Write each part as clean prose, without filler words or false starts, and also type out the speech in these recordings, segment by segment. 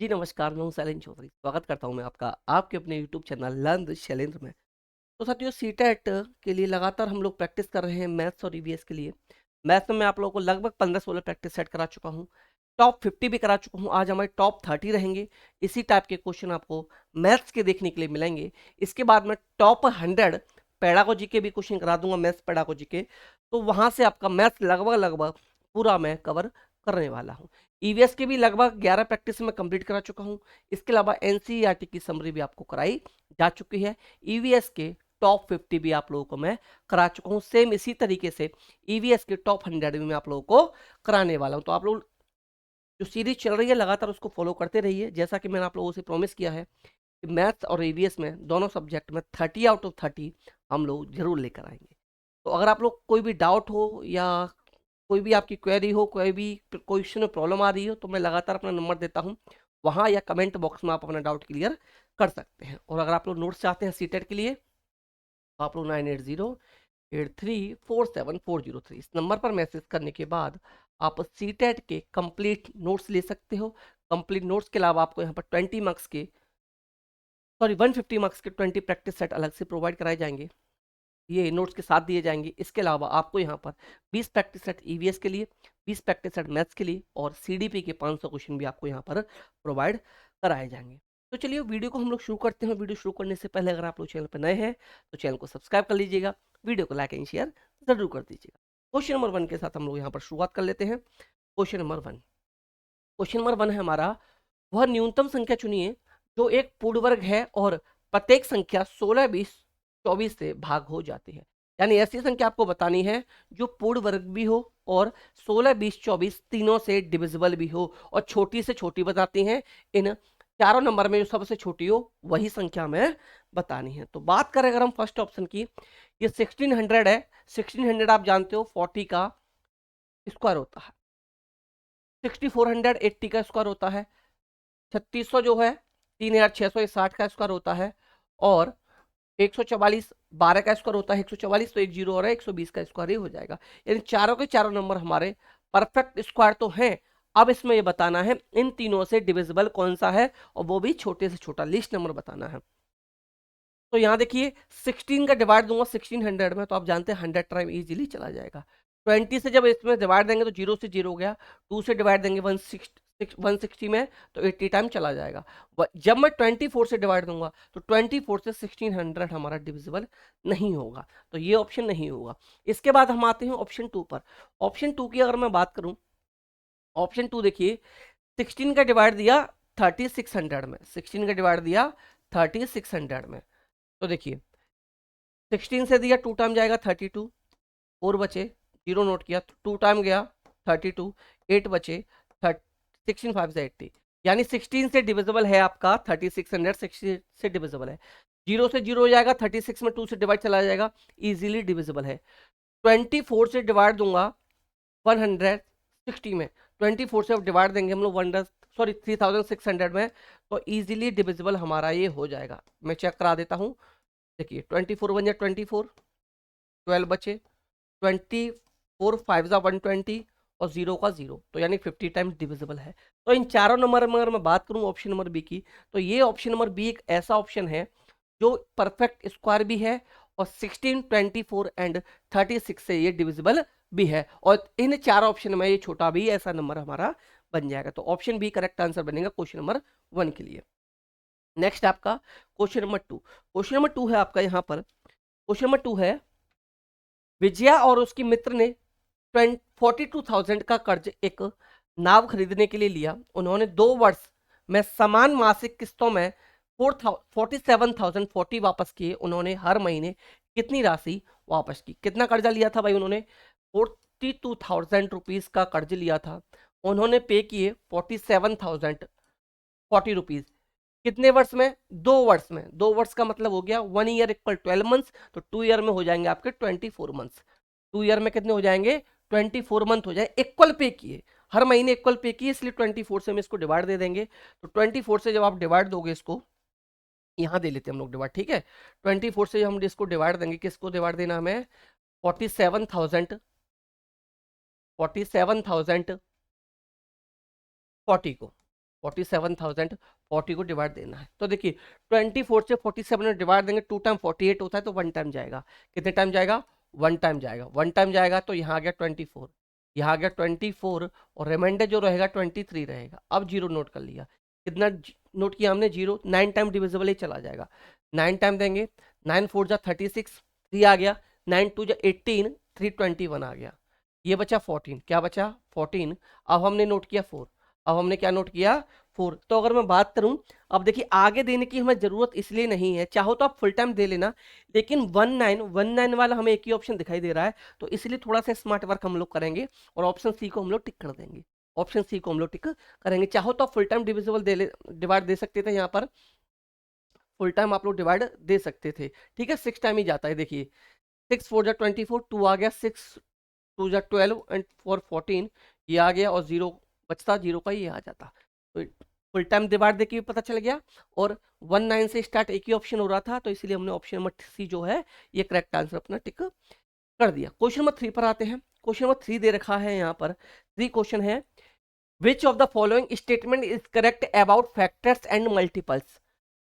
जी नमस्कार, मैं हूँ शैलेंद्र चौधरी। स्वागत करता हूँ मैं आपका आपके अपने YouTube channel learn with Shailendra में। तो साथियों सीटेट के लिए लगातार हम लोग प्रैक्टिस कर रहे हैं मैथ्स और ईवीएस के लिए। मैथ्स में मैं आप लोगों को लगभग 15-16 प्रैक्टिस सेट करा चुका हूँ। टॉप 50 भी करा चुका हूँ। आज हमारे टॉप 30 रहेंगे। इसी टाइप के क्वेश्चन आपको मैथ्स के देखने के लिए मिलेंगे। इसके बाद मैं टॉप 100 पेडागोजी के भी क्वेश्चन करा दूंगा, मैथ्स पेडागोजी के। तो वहां से आपका मैथ्स लगभग लगभग पूरा मैं कवर करने वाला हूँ। ईवीएस के भी लगभग 11 प्रैक्टिस में कंप्लीट करा चुका हूँ। इसके अलावा एनसीईआरटी की समरी भी आपको कराई जा चुकी है। ईवीएस के टॉप 50 भी आप लोगों को मैं करा चुका हूँ। सेम इसी तरीके से ईवीएस के टॉप 100 भी मैं आप लोगों को कराने वाला हूँ। तो आप लोग जो सीरीज चल रही है लगातार उसको फॉलो करते रहिए। जैसा कि मैंने आप लोगों से प्रॉमिस किया है कि मैथ्स और ईवीएस में दोनों सब्जेक्ट में 30 आउट ऑफ 30 हम लोग जरूर लेकर आएंगे। तो अगर आप लोग कोई भी डाउट हो या कोई भी आपकी क्वेरी हो, कोई भी क्वेश्चन में प्रॉब्लम आ रही हो, तो मैं लगातार अपना नंबर देता हूँ। वहाँ या कमेंट बॉक्स में आप अपना डाउट क्लियर कर सकते हैं। और अगर आप लोग नोट्स चाहते हैं सीटेट के लिए तो आप लोग 9808347403 इस नंबर पर मैसेज करने के बाद आप सीटेट के कंप्लीट नोट्स ले सकते हो। कंप्लीट नोट्स के अलावा आपको यहाँ पर 20 मार्क्स के 150 मार्क्स के 20 प्रैक्टिस सेट अलग से प्रोवाइड कराए जाएंगे। ये नोट्स के साथ दिए जाएंगे। इसके अलावा आपको यहाँ पर 20 प्रैक्टिस सेट ईवीएस के लिए, 20 प्रैक्टिस सेट मैथ्स के लिए और सीडीपी के 500 क्वेश्चन भी आपको यहाँ पर प्रोवाइड कराए जाएंगे। तो चलिए वीडियो को हम लोग शुरू करते हैं। वीडियो शुरू करने से पहले अगर आप लोग चैनल पर नए हैं तो चैनल को सब्सक्राइब कर लीजिएगा, वीडियो को लाइक एंड शेयर जरूर कर दीजिएगा। क्वेश्चन नंबर 1 के साथ हम लोग यहाँ पर शुरुआत कर लेते हैं। क्वेश्चन नंबर 1 है हमारा, वह न्यूनतम संख्या चुनिए जो एक पूर्ण वर्ग है और प्रत्येक संख्या 16, 20, 24 से भाग हो जाती है। यानी ऐसी संख्या आपको बतानी है जो पूर्ण वर्ग भी हो और 16, 20, 24 तीनों से डिविजिबल भी हो और छोटी से छोटी बताती हैं। इन चारों नंबर में जो सबसे छोटी हो वही संख्या हमें बतानी है। तो बात करें अगर हम फर्स्ट ऑप्शन की, ये 1600 है। 1600 आप जानते हो 40 का स्क्वायर होता है। 6400 80 का स्क्वायर होता है। 3600 जो है 3660 का स्क्वायर होता है। और 144 12 का स्क्वायर होता है। 144 तो एक जीरो और है, 120 का स्क्वायर ही हो जाएगा। यानी चारों के चारों नंबर हमारे परफेक्ट स्क्वायर तो हैं। अब इसमें ये बताना है इन तीनों से डिविजिबल कौन सा है और वो भी छोटे से छोटा लिस्ट नंबर बताना है। तो यहाँ देखिए 16 का डिवाइड दूंगा 1600 में तो आप जानते हैं 100 टाइम इजीली चला जाएगा। 20 से जब इसमें डिवाइड देंगे तो 0 से 0 हो गया। 2 से डिवाइड देंगे 160 में तो 80 टाइम चला जाएगा। जब मैं 24 से डिवाइड दूंगा तो 24 से 1600 हमारा डिविजिबल नहीं होगा, तो ये ऑप्शन नहीं होगा। इसके बाद हम आते हैं ऑप्शन 2 पर। ऑप्शन 2 की अगर मैं बात करूं, ऑप्शन 2 देखिए 16 का डिवाइड दिया 3600 में, 16 का डिवाइड दिया 3600 में। तो देखिए 16 से दिया 2 टाइम जाएगा 32, 4 बचे, 0 नोट किया तो 2 टाइम गया 32, 8 बचे, 16 5 से 80। यानी 16 से डिविजिबल है आपका 3600, 60 से डिविजिबल है। 0 से 0 हो जाएगा, 36 में 2 से डिवाइड चला जाएगा, इजीली डिविजिबल है। 24 से डिवाइड दूंगा 160 में, 24 से अब डिवाइड देंगे हम लोग 3600 में तो इजीली डिविजिबल हमारा ये हो जाएगा। मैं चेक करा देता हूँ। देखिए 24 बन जाए 24, 12 बचे, 24 5 जा 120 और 0 का 0 तो यानी 50 टाइम्स डिविजिबल है। तो इन चारों नंबर में अगर मैं बात करूं ऑप्शन नंबर बी की, तो ये ऑप्शन नंबर बी एक ऐसा ऑप्शन है जो परफेक्ट स्क्वायर भी है और 16, 24 एंड 36 से ये डिविजिबल भी है। और इन चार ऑप्शन में ये छोटा भी ऐसा नंबर हमारा बन जाएगा। तो ऑप्शन बी करेक्ट आंसर बनेगा क्वेश्चन नंबर 1 के लिए। नेक्स्ट आपका क्वेश्चन नंबर 2। क्वेश्चन नंबर 2 है आपका यहाँ पर, क्वेश्चन नंबर 2 है, विजया और उसकी मित्र ने 42,000 का कर्ज एक नाव खरीदने के लिए लिया। उन्होंने 2 वर्ष में समान मासिक किस्तों में 47,040 वापस किए। उन्होंने हर महीने कितनी राशि वापस की? कितना कर्जा लिया था भाई? उन्होंने 42,000 रुपीज का कर्ज लिया था। उन्होंने पे किए 47,040 रुपीज। कितने वर्ष में? 2 वर्ष में। 2 वर्ष का मतलब हो गया 1 ईयर इक्वल 12 मंथ्स, तो 2 ईयर में हो जाएंगे आपके 24 मंथ्स। 2 ईयर में कितने हो जाएंगे? 24 मंथ हो जाए। इक्वल पे किए, हर महीने इक्वल पे किए, इसलिए 24 से हम इसको डिवाइड दे देंगे। तो 24 से जब आप डिवाइड दोगे इसको, यहाँ दे लेते हैं हम लोग डिवाइड, ठीक है। 24 से हम इसको डिवाइड देंगे, किसको डिवाइड देना हमें? 47,040 को। 47,000 40 को डिवाइड देना है। तो देखिए 24 से 47 में डिवाइड देंगे, 2 टाइम 48 होता है तो 1 टाइम जाएगा। कितने टाइम जाएगा? 1 टाइम जाएगा। 1 टाइम जाएगा तो यहाँ आ गया 24, यहाँ आ गया 24 और रिमाइंडर जो रहेगा 23 रहेगा। अब जीरो नोट कर लिया। कितना नोट किया हमने? जीरो। 9 टाइम डिविजिबल ही चला जाएगा। 9 टाइम देंगे, 9 4 जा 36, 3 आ गया, 9 2 जा 18, 3 21 आ गया। ये बचा 14। क्या बचा? 14। अब हमने नोट किया 4। अब हमने क्या नोट किया? 4। तो अगर मैं बात करूं, अब देखिए आगे देने की हमें जरूरत इसलिए नहीं है, चाहो तो आप फुल टाइम दे लेना, लेकिन 19 वाला हमें एक ही ऑप्शन दिखाई दे रहा है, तो इसलिए थोड़ा सा स्मार्ट वर्क हम लोग करेंगे और ऑप्शन सी को हम लोग टिक कर देंगे। ऑप्शन सी को हम लोग टिक करेंगे। चाहो तो आप फुल टाइम डिविजिबल डिवाइड दे सकते थे, यहाँ पर फुल टाइम आप लोग डिवाइड दे सकते थे। ठीक है, 6 टाइम ही जाता है। देखिए 6 4 जा 24, 2 आ गया, 6 2 जा 12 एंड 4 14, ये आ गया और जीरो बचता, जीरो का ये आ जाता। तो फुल टाइम डिवाइड देखिए पता चल गया। और 19 से स्टार्ट एक ही ऑप्शन हो रहा था, तो इसलिए हमने ऑप्शन नंबर सी जो है ये करेक्ट आंसर अपना टिक कर दिया। क्वेश्चन नंबर 3 पर आते हैं। क्वेश्चन नंबर 3 दे रखा है यहाँ पर। 3 क्वेश्चन है, which of the following statement is correct about factors and multiples.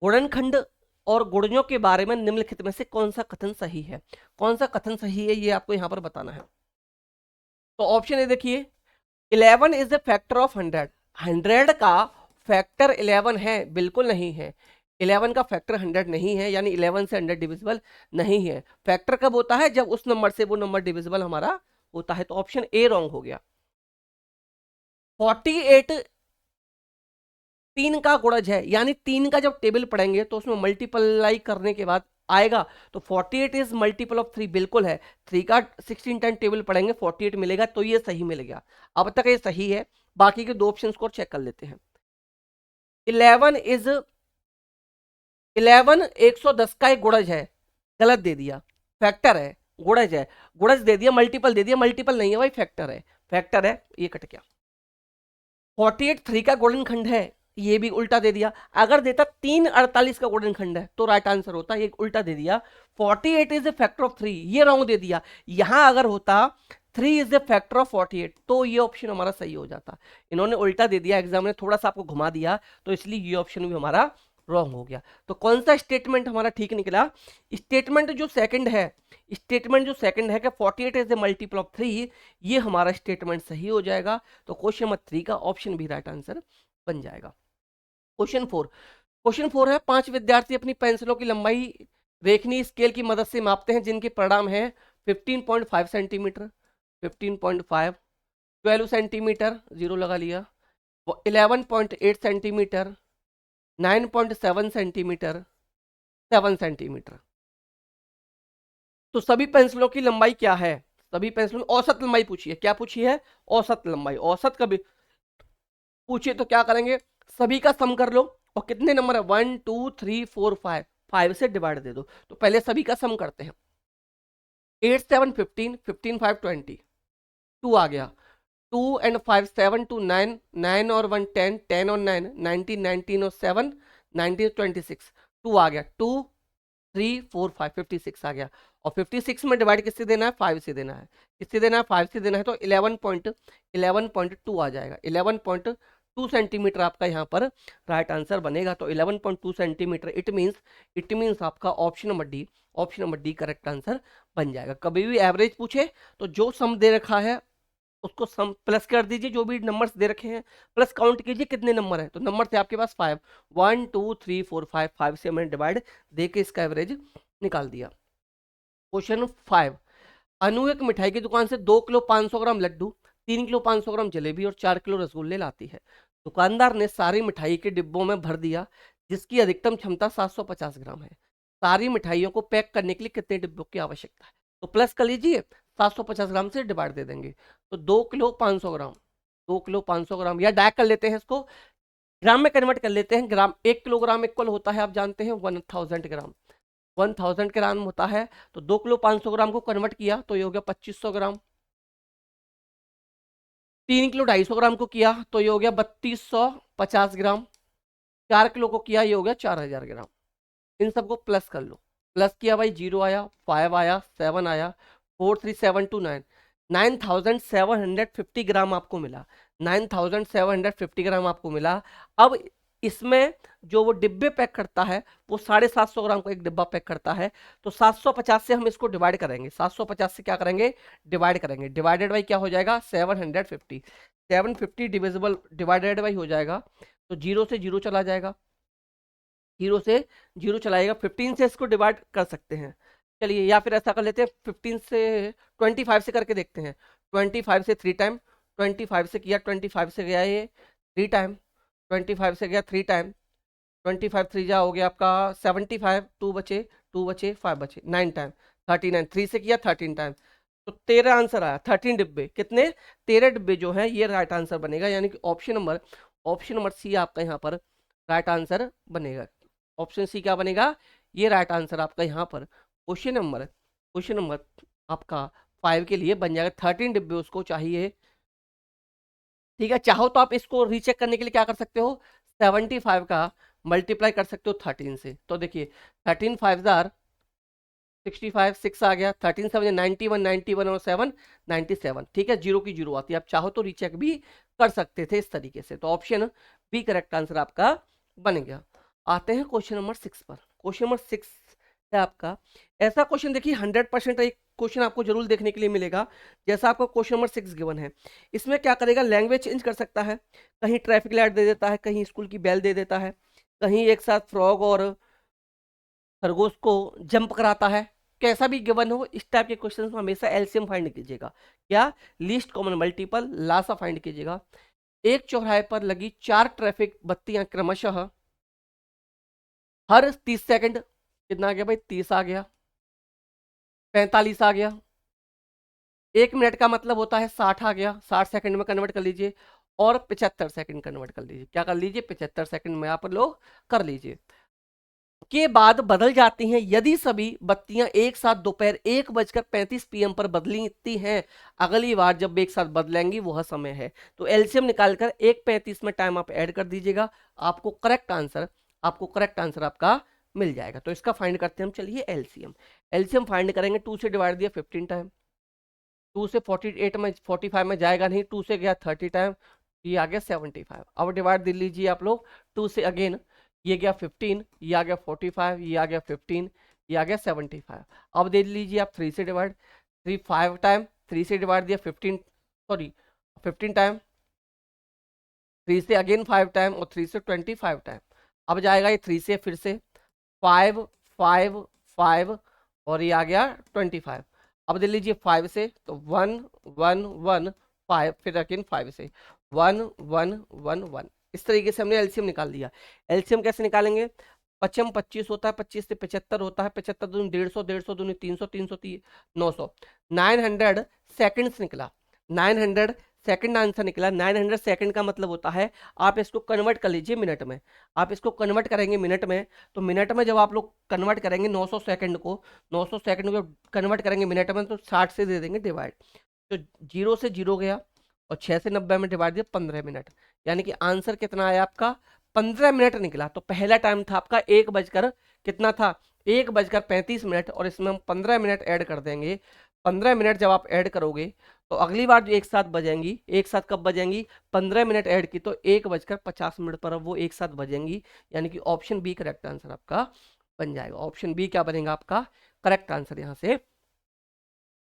गुणनखंड और गुणजों के बारे में निम्नलिखित में से कौन सा कथन सही है? कौन सा कथन सही है ये आपको यहाँ पर बताना है। तो ऑप्शन ए देखिए, 11 इज द फैक्टर ऑफ 100। 100 का फैक्टर 11 है? बिल्कुल नहीं है। 11 का फैक्टर 100 नहीं है, यानी 11 से 100 डिविजिबल नहीं है। फैक्टर कब होता है? जब उस नंबर से वो नंबर डिविजिबल हमारा होता है। तो ऑप्शन ए रॉन्ग हो गया। 48 3 का गुणज है, यानी 3 का जब टेबल पढ़ेंगे तो उसमें मल्टीप्लाई करने के बाद आएगा, तो 48 इज मल्टीपल ऑफ 3 बिल्कुल है। 3 का 16 टाइम टेबल पढ़ेंगे 48 मिलेगा, तो ये सही मिलेगा। अब तक ये सही है। बाकी के दो ऑप्शन को चेक कर लेते हैं। 11 110 का एक गुणज है, गलत दे दिया। फैक्टर है, गुणज है, गुणज दे दिया, मल्टीपल दे दिया, मल्टीपल नहीं है भाई, फैक्टर है। फैक्टर है, ये कट गया। 48 3 का गुणनखंड है, ये भी उल्टा दे दिया। अगर देता 3 48 का गुणनखंड है तो राइट आंसर होता, ये उल्टा दे दिया। 48 इज द फैक्टर ऑफ 3, ये रॉन्ग दे दिया। यहां अगर होता 3 इज द फैक्टर ऑफ 48 तो ये ऑप्शन हमारा सही हो जाता। इन्होंने उल्टा दे दिया, एग्जाम ने थोड़ा सा आपको घुमा दिया, तो इसलिए ये ऑप्शन भी हमारा रॉन्ग हो गया। तो कौन सा स्टेटमेंट हमारा ठीक निकला? स्टेटमेंट जो सेकंड है, स्टेटमेंट जो सेकंड है कि 48 इज द मल्टीपल ऑफ 3, ये हमारा स्टेटमेंट सही हो जाएगा। तो क्वेश्चन नंबर 3 का ऑप्शन भी राइट आंसर बन जाएगा। क्वेश्चन 4, क्वेश्चन 4 है, 5 विद्यार्थी अपनी पेंसिलों की लंबाई रेखनी स्केल की मदद से मापते हैं, जिनके परिणाम है 15.5 सेंटीमीटर, 15.5, 12 सेंटीमीटर, जीरो लगा लिया, 11.8 सेंटीमीटर, 9.7 सेंटीमीटर, 7 सेंटीमीटर। तो सभी पेंसिलों की लंबाई क्या है? सभी पेंसिलों की औसत लंबाई पूछी है। क्या पूछी है? औसत लंबाई। औसत कभी पूछिए तो क्या करेंगे? सभी का सम कर लो, और कितने नंबर है? 1 2 3 4 5, 5 से डिवाइड दे दो। तो पहले सभी का सम करते हैं। 8 7 15, 15 5 20, 2 आ गया। 2 and 5 7 2 9, 9 और 1 10, 10 और 9 19, 19 और 7 19 26, 2 आ गया। 2 3 4 5 56 आ गया। और 56 में डिवाइड किससे देना है? 5 से देना है। किससे देना है? 5 से देना है। तो 11.2 आ जाएगा। 11.2 सेंटीमीटर आपका यहाँ पर राइट आंसर बनेगा। तो 11.2 सेंटीमीटर, इट मीन्स आपका option number D correct answer बन जाएगा। कभी भी एवरेज पूछे तो जो सम दे रखा है उसको सम प्लस कर दीजिए, जो भी नंबर्स दे रखे हैं प्लस काउंट कीजिए कितने नंबर है। तो नंबर थे आपके पास 5, 1 2 3 4 5, 5 से मैंने डिवाइड दे के इसका एवरेज निकाल दिया। क्वेश्चन 5, अनु एक मिठाई की दुकान से 2 किलो 500 ग्राम लड्डू, 3 किलो 500 ग्राम जलेबी और 4 किलो रसगुल्ले लाती है। दुकानदार ने सारी मिठाई के डिब्बों में भर दिया, जिसकी अधिकतम क्षमता 750 ग्राम है। सारी मिठाइयों को पैक करने के लिए कितने डिब्बों की आवश्यकता है? तो प्लस कर लीजिए, 750 ग्राम से डिवाइड दे देंगे। तो 2 किलो 500 ग्राम, 2 किलो 500 ग्राम, या डायरेक्ट कर लेते हैं इसको, ग्राम में कन्वर्ट कर लेते हैं। ग्राम 1 किलोग्राम इक्वल होता है, आप जानते हैं 1000 ग्राम, 1000 ग्राम होता है। तो 2 किलो 500 ग्राम को कन्वर्ट किया तो ये हो गया 2500 ग्राम। 3 किलो 250 ग्राम को किया तो ये हो गया 3250 ग्राम। 4 किलो को किया ये हो गया 4000 ग्राम। इन सबको प्लस कर लो। प्लस किया भाई, 0 आया, 5 आया, 7 आया, 4 3 7 2 9, 9750 ग्राम आपको मिला। 9750 ग्राम आपको मिला। अब इसमें जो वो डिब्बे पैक करता है वो 750 ग्राम का एक डिब्बा पैक करता है। तो 750 से हम इसको डिवाइड करेंगे, 750 से क्या करेंगे, डिवाइड करेंगे। डिवाइडेड बाई क्या हो जाएगा, 750। 750 डिविजिबल डिवाइडेड बाई हो जाएगा, तो जीरो से जीरो चला जाएगा, जीरो से जीरो चलाएगा। 15 से इसको डिवाइड कर सकते हैं, चलिए, या फिर ऐसा कर लेते हैं 15 से 25 से करके देखते हैं। 25 से 3 टाइम, 25 से किया, 25 से गया ये 3 टाइम, 25 से गया 3 टाइम, 25 3 जा हो गया आपका 75, 2 बचे 5 बचे 9 टाइम, 39, 3 से किया 13 टाइम, तो 13 आंसर आया। 13 डिब्बे कितने, 13 डिब्बे जो है ये राइट आंसर बनेगा, यानी कि ऑप्शन नंबर सी आपका यहाँ पर राइट आंसर बनेगा। ऑप्शन सी क्या बनेगा, ये राइट आंसर आपका यहाँ पर क्वेश्चन नंबर आपका 5 के लिए बन जाएगा। 13 डिब्बे उसको चाहिए, ठीक है। चाहो तो आप इसको रीचेक करने के लिए क्या कर सकते हो, 75 का मल्टीप्लाई कर सकते हो 13 से। तो देखिए 13 5 जार 65, 6 आ गया, 13 7 91, 91 और 7 97, ठीक है, जीरो की जीरो आती है। आप चाहो तो रीचेक भी कर सकते थे इस तरीके से। तो ऑप्शन बी करेक्ट आंसर आपका बन गया। आते हैं क्वेश्चन नंबर 6 पर। क्वेश्चन नंबर 6 है आपका ऐसा क्वेश्चन, देखिए 100% एक क्वेश्चन आपको जरूर देखने के लिए मिलेगा। जैसा आपको क्वेश्चन नंबर 6 गिवन है, इसमें क्या करेगा, लैंग्वेज चेंज कर सकता है, कहीं ट्रैफिक लाइट दे देता है, कहीं स्कूल की बेल दे देता है, कहीं एक साथ फ्रॉग और खरगोश को जंप कराता है। कैसा भी गिवन हो, इस टाइप के क्वेश्चन में हमेशा एलसीएम फाइंड कीजिएगा। क्या, लीस्ट कॉमन मल्टीपल, लासा फाइंड कीजिएगा। एक चौराहे पर लगी 4 ट्रैफिक बत्तियां क्रमशः हर 30 सेकंड, कितना आ गया भाई, 30 आ गया, 45 आ गया, 1 मिनट का मतलब होता है 60 आ गया, 60 सेकंड में कन्वर्ट कर लीजिए, और 75 सेकंड कन्वर्ट कर लीजिए। क्या कर लीजिए, 75 सेकंड में आप लोग कर लीजिए, के बाद बदल जाती हैं यदि सभी बत्तियां एक साथ दोपहर 1:35 PM पर बदलती हैं। अगली बार जब एक साथ बदलेंगी वह समय है। तो एलसीएम निकालकर 1:35 में टाइम आप ऐड कर दीजिएगा, आपको करेक्ट आंसर आपका मिल जाएगा। तो इसका फाइंड करते हैं हम, चलिए एलसीएम फाइंड करेंगे। 2 से डिवाइड दिया 15 टाइम, 2 से 45 में जाएगा नहीं, 2 से गया 30 टाइम, ये आ गया 75। अब डिवाइड दे लीजिए आप लोग 2 से, अगेन ये गया 15, ये आ गया 45, ये आ गया 15, ये आ गया 75। अब दे लीजिए आप 3 से डिवाइड, 3 5 टाइम, 3 से डिवाइड दिया 15 टाइम, 3 से अगेन 5 टाइम, और 3 से 25 टाइम। अब जाएगा ये 3 से फिर से 5 5 5, और ये आ गया 25। अब दे लीजिए 5 से, तो 1 1 1 5, फिर अगेन 5 से 1 1 1 1। इस तरीके से हमने एलसीएम निकाल दिया। एलसीएम कैसे निकालेंगे, 55 25 होता है, 25 से 75 होता है, 75 दूनी 150, 150 दूनी 300, 300 900, 900 सेकंड्स निकला। 900 सेकंड आंसर निकला। 900 सेकंड का मतलब होता है, आप इसको कन्वर्ट कर लीजिए मिनट में। आप इसको कन्वर्ट करेंगे मिनट में, तो मिनट में जब आप लोग कन्वर्ट करेंगे 900 सेकंड को, 900 सेकंड को कन्वर्ट करेंगे मिनट में, तो 60 से दे देंगे डिवाइड। तो 0 से 0 गया, और 6 से 90 में डिवाइड दिया 15 मिनट, यानी कि आंसर कितना आया आपका, 15 मिनट निकला। तो पहला टाइम था आपका 1 बजकर कितना था, 1:35, और इसमें हम 15 मिनट ऐड कर देंगे। 15 मिनट जब आप ऐड करोगे, तो अगली बार जो एक साथ बजेंगी, एक साथ कब बजेंगी, 15 मिनट ऐड की तो 1:50 पर अब वो एक साथ बजेंगी, यानी कि ऑप्शन बी करेक्ट आंसर आपका बन जाएगा। ऑप्शन बी क्या बनेगा आपका करेक्ट आंसर यहाँ से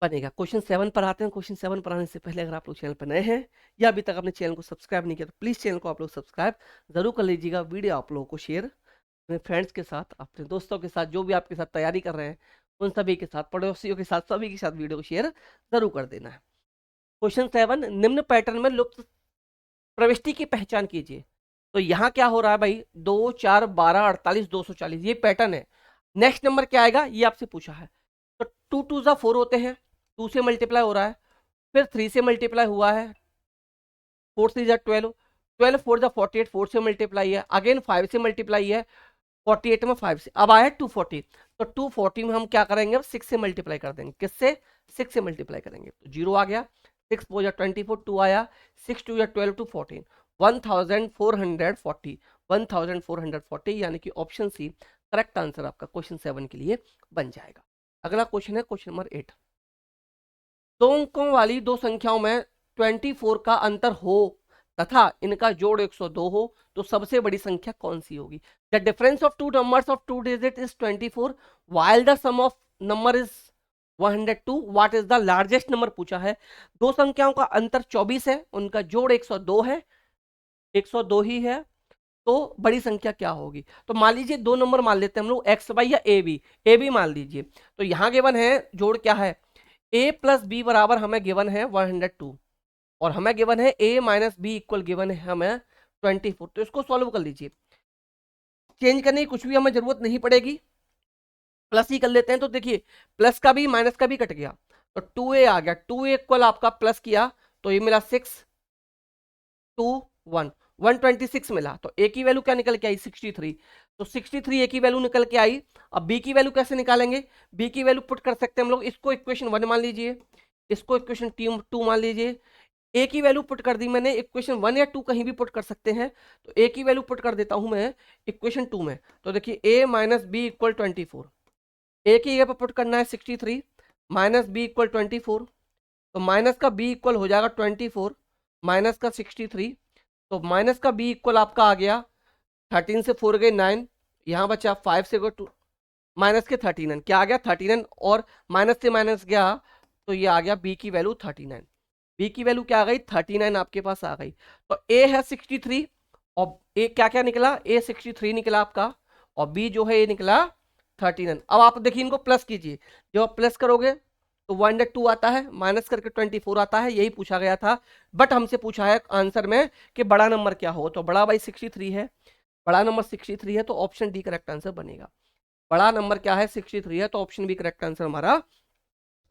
बनेगा। क्वेश्चन 7 पर आते हैं। क्वेश्चन 7 पर आने से पहले अगर आप लोग चैनल पर नए हैं या अभी तक अपने चैनल को सब्सक्राइब नहीं किया, तो प्लीज़ चैनल को आप लोग सब्सक्राइब जरूर कर लीजिएगा। वीडियो आप लोगों को शेयर अपने फ्रेंड्स के साथ, अपने दोस्तों के साथ, जो भी आपके साथ तैयारी कर रहे हैं उन सभी के साथ, पड़ोसियों के साथ, सभी के साथ वीडियो को शेयर जरूर कर देना है। क्वेश्चन 7, निम्न पैटर्न में लुप्त प्रविष्टि की पहचान कीजिए। तो यहाँ क्या हो रहा है भाई, 2 4 12 48 240, ये पैटर्न है। नेक्स्ट नंबर क्या आएगा ये आपसे पूछा है। तो 2 2 जा 4 होते हैं, 2 से मल्टीप्लाई हो रहा है, फिर 3 से मल्टीप्लाई हुआ है, 4 3 जा 12, 12 4 जा 48, 4 से मल्टीप्लाई है, अगेन 5 से मल्टीप्लाई है, 48 में 5 से, अब आया 240। तो 240 में हम क्या करेंगे, अब 6 से मल्टीप्लाई कर देंगे। किससे, 6 से मल्टीप्लाई करेंगे, तो 0 आ गया, 6 4 जा 24, 2 आया, 6 2 जा 12 2 14, 1440, 1440, यानी कि ऑप्शन सी करेक्ट आंसर आपका क्वेश्चन 7 के लिए बन जाएगा। अगला क्वेश्चन है क्वेश्चन नंबर 8। 2 अंकों वाली दो संख्याओं में 24 का अंतर हो तथा इनका जोड़ 102 हो तो सबसे बड़ी संख्या कौन सी होगी? The difference of two numbers of two digit is 24 while the sum of number is 102. What is the largest number पूछा है। दो संख्याओं का अंतर 24 है, उनका जोड़ 102 है, 102 ही है, तो बड़ी संख्या क्या होगी? तो मान लीजिए दो नंबर मान लेते हैं हम लोग, एक्स वाई या ए बी मान लीजिए। तो यहाँ गिवन है जोड़ क्या है, a प्लस बी बराबर हमें गिवन है 102 और हमें गिवन है a minus B equal given है हमें 24। तो इसको सॉल्व कर लीजिए, चेंज करने की कुछ भी हमें जरूरत नहीं पड़ेगी, प्लस ही कर लेते हैं। तो देखिए प्लस का भी माइनस का भी कट गया, तो 2a आ गया, 2a इक्वल आपका प्लस किया तो ये मिला 6 2 1 126 मिला। तो a की वैल्यू क्या निकल के आई 63, तो 63 a की वैल्यू निकल के आई। अब b की वैल्यू कैसे निकालेंगे, b की वैल्यू पुट कर सकते हैं हम लोग, इसको इक्वेशन 1 मान लीजिए, इसको इक्वेशन 2 मान लीजिए। a की वैल्यू पुट कर दी मैंने, इक्वेशन 1 या 2 कहीं भी पुट कर सकते हैं, तो a की वैल्यू पुट कर देता हूं मैं इक्वेशन 2 में। तो देखिए a minus B equal 24, a की जगह पर पुट करना है 63 माइनस बी इक्वल 24, तो माइनस का b इक्वल हो जाएगा 24 माइनस का 63, तो माइनस का b इक्वल आपका आ गया 13 से 4 गए 9, यहाँ बचा 5 से 2 माइनस के 39, क्या आ गया 39 और माइनस से माइनस गया तो ये आ गया b की वैल्यू 39, b की वैल्यू क्या आ गई 39 आपके पास आ गई। तो a है 63 और a क्या क्या निकला, a 63 निकला आपका और b जो है ये निकला 39। अब आप देखिए इनको प्लस कीजिए, जब आप प्लस करोगे तो 102 आता है, माइनस करके 24 आता है, यही पूछा गया था। बट हमसे पूछा है आंसर में कि बड़ा नंबर क्या हो, तो बड़ा भाई 63 है, बड़ा नंबर 63 है, तो ऑप्शन डी करेक्ट आंसर बनेगा। बड़ा नंबर क्या है 63 है, तो ऑप्शन बी करेक्ट आंसर हमारा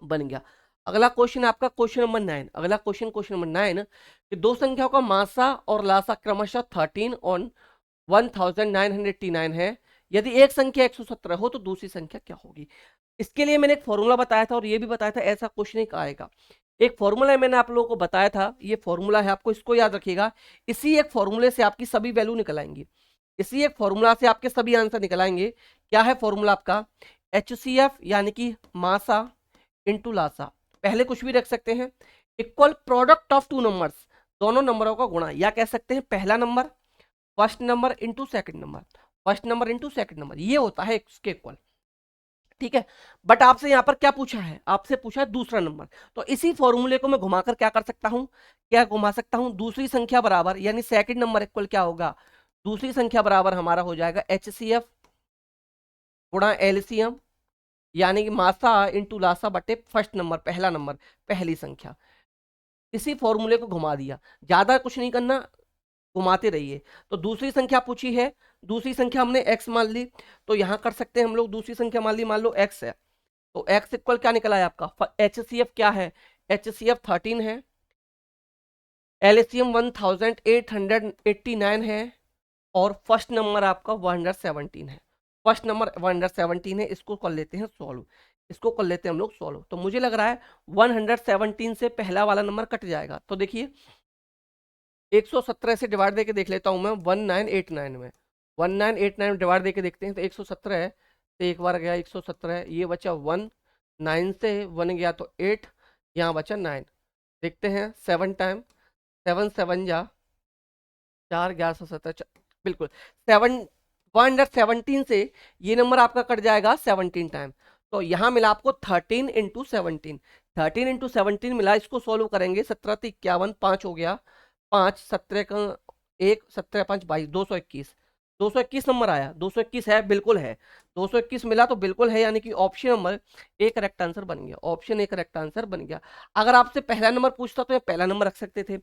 बन गया। अगला क्वेश्चन आपका क्वेश्चन नंबर 9, अगला क्वेश्चन नंबर 9 कि दो संख्याओं का मासा और लासा क्रमशः 13 और 1989 है, यदि एक संख्या 117 हो तो दूसरी संख्या क्या होगी? इसके लिए मैंने एक फॉर्मूला बताया था और ये भी बताया था ऐसा क्वेश्चन एक आएगा। एक फॉर्मूला है मैंने आप लोगों को बताया था, ये फॉर्मूला है, आपको इसको याद रखिएगा। इसी एक फॉर्मूले से आपकी सभी वैल्यू निकल आएंगी, इसी एक फॉर्मूला से आपके सभी आंसर निकल आएंगे। क्या है फॉर्मूला आपका, HCF यानी कि मासा इंटू लासा, पहले कुछ भी रख सकते हैं, equal product of two numbers, दोनों नंबरों का गुणा, या कह सकते हैं पहला number first number into second number, first number into second number, ये होता है इसके इक्वल। ठीक है, बट आपसे यहां पर क्या पूछा है, आपसे पूछा है दूसरा नंबर, तो इसी फॉर्मूले को मैं घुमाकर क्या कर सकता हूं, क्या घुमा सकता हूं, दूसरी संख्या बराबर यानी सेकंड नंबर इक्वल क्या होगा, दूसरी संख्या बराबर हमारा हो जाएगा HCF गुणा LCM यानी कि मासा इंटू लासा बटे फर्स्ट नंबर, पहला नंबर, पहली संख्या। इसी फॉर्मूले को घुमा दिया, ज्यादा कुछ नहीं करना, घुमाते रहिए। तो दूसरी संख्या पूछी है, दूसरी संख्या हमने x मान ली, तो यहां कर सकते हैं हम लोग, दूसरी संख्या मान ली, मान लो x है, तो x इक्वल क्या निकला है आपका, HCF क्या है, HCF 13 है, LCM 1889 है और फर्स्ट नंबर आपका 117 है, फर्स्ट नंबर 117 है। इसको कर लेते हैं सॉल्व, इसको कर लेते हैं हम लोग सॉल्व। तो मुझे लग रहा है 117 से पहला वाला नंबर कट जाएगा, तो देखिए 117 से डिवाइड देके देख लेता हूं मैं 1989 में, 1989 में डिवाइड देके देखते हैं, तो 117 है, तो एक बार गया 117, ये बचा 1, 9 से 1 गया तो 8, यहाँ बचा 9, देखते हैं 7 टाइम, 7 7 जा 4 1117, बिल्कुल 7 117 से ये नंबर आपका कट जाएगा 17 टाइम, तो यहाँ मिला आपको 13 इंटू 17, 13 इंटू 17 मिला, इसको सोल्व करेंगे 17 तो 51, 5 हो गया, 5 17 का 1 17 5 22, 221, 221 नंबर आया, 221 है, बिल्कुल है, 221 मिला तो बिल्कुल है, यानी कि option number A correct answer बन गया, ऑप्शन ए करेक्ट आंसर बन गया। अगर आपसे पहला नंबर पूछता तो ये पहला नंबर रख सकते थे,